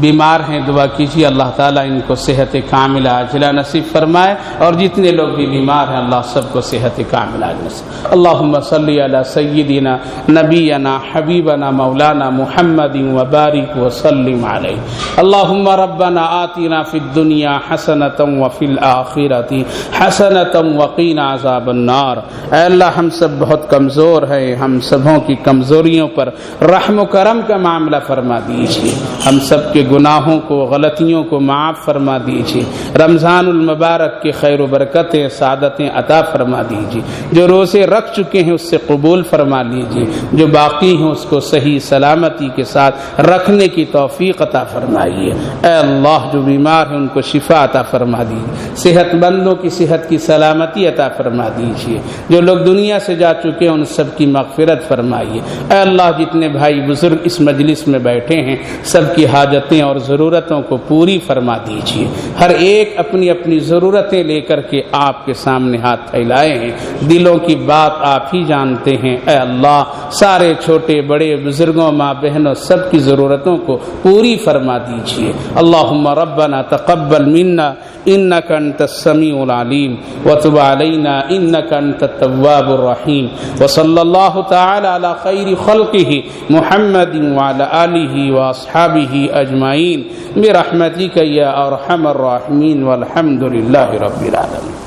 [SPEAKER 1] بیمار ہیں دعا کیجیے اللہ تعالیٰ ان کو صحت کاملہ عاجلہ نصیب فرمائے، اور جتنے لوگ بھی بیمار ہیں اللہ سب کو صحت کاملہ عاجلہ نصیب۔ اللہم صلی علی سیدنا نبینا حبیبنا مولانا محمد وبارک وسلم علیہ۔ اللہم ربنا آتنا فی الدنیا حسنۃ وفی الآخرۃ حسنۃ وقینا عذاب النار۔ اے اللہ ہم سب بہت کمزور ہیں، ہم سبوں کی کمزوریوں پر رحم و کرم کا معاملہ فرما دیجیے، ہم سب کے گناہوں کو غلطیوں کو معاف فرما دیجیے، رمضان المبارک کے خیر و برکتیں سعادتیں عطا فرما دیجیے، جو روزے رکھ چکے ہیں اس سے قبول فرما لیجیے، جو باقی ہیں اس کو صحیح سلامتی کے ساتھ رکھنے کی توفیق عطا فرمائیے۔ اے اللہ جو بیمار ہیں ان کو شفا عطا فرما دیجیے، صحت مندوں کی صحت کی سلامتی عطا فرما دیجیے، جو لوگ دنیا سے جا چکے ہیں ان سب کی مغفرت فرمائیے۔ اے اللہ جتنے بھائی بزرگ اس مجلس میں بیٹھے ہیں سب کی حاجتیں اور ضرورتوں کو پوری فرما دیجیے، ہر ایک اپنی اپنی ضرورتیں لے کر کے آپ کے سامنے ہاتھ پھیلائے ہیں، دلوں کی بات آپ ہی جانتے ہیں۔ اے اللہ سارے چھوٹے بڑے بزرگوں ماں بہنوں سب کی ضرورتوں کو پوری فرما دیجیے۔ اللہم ربنا تقبل منا انک انت السمیع العلیم وتب علینا انک انت التواب الرحیم، وصلی اللہ تعالی علی خیر خلقہ محمد وعلی آلہ واصحابہ اجمعین برحمتک یا ارحم الراحمین والحمد للہ رب العالمین۔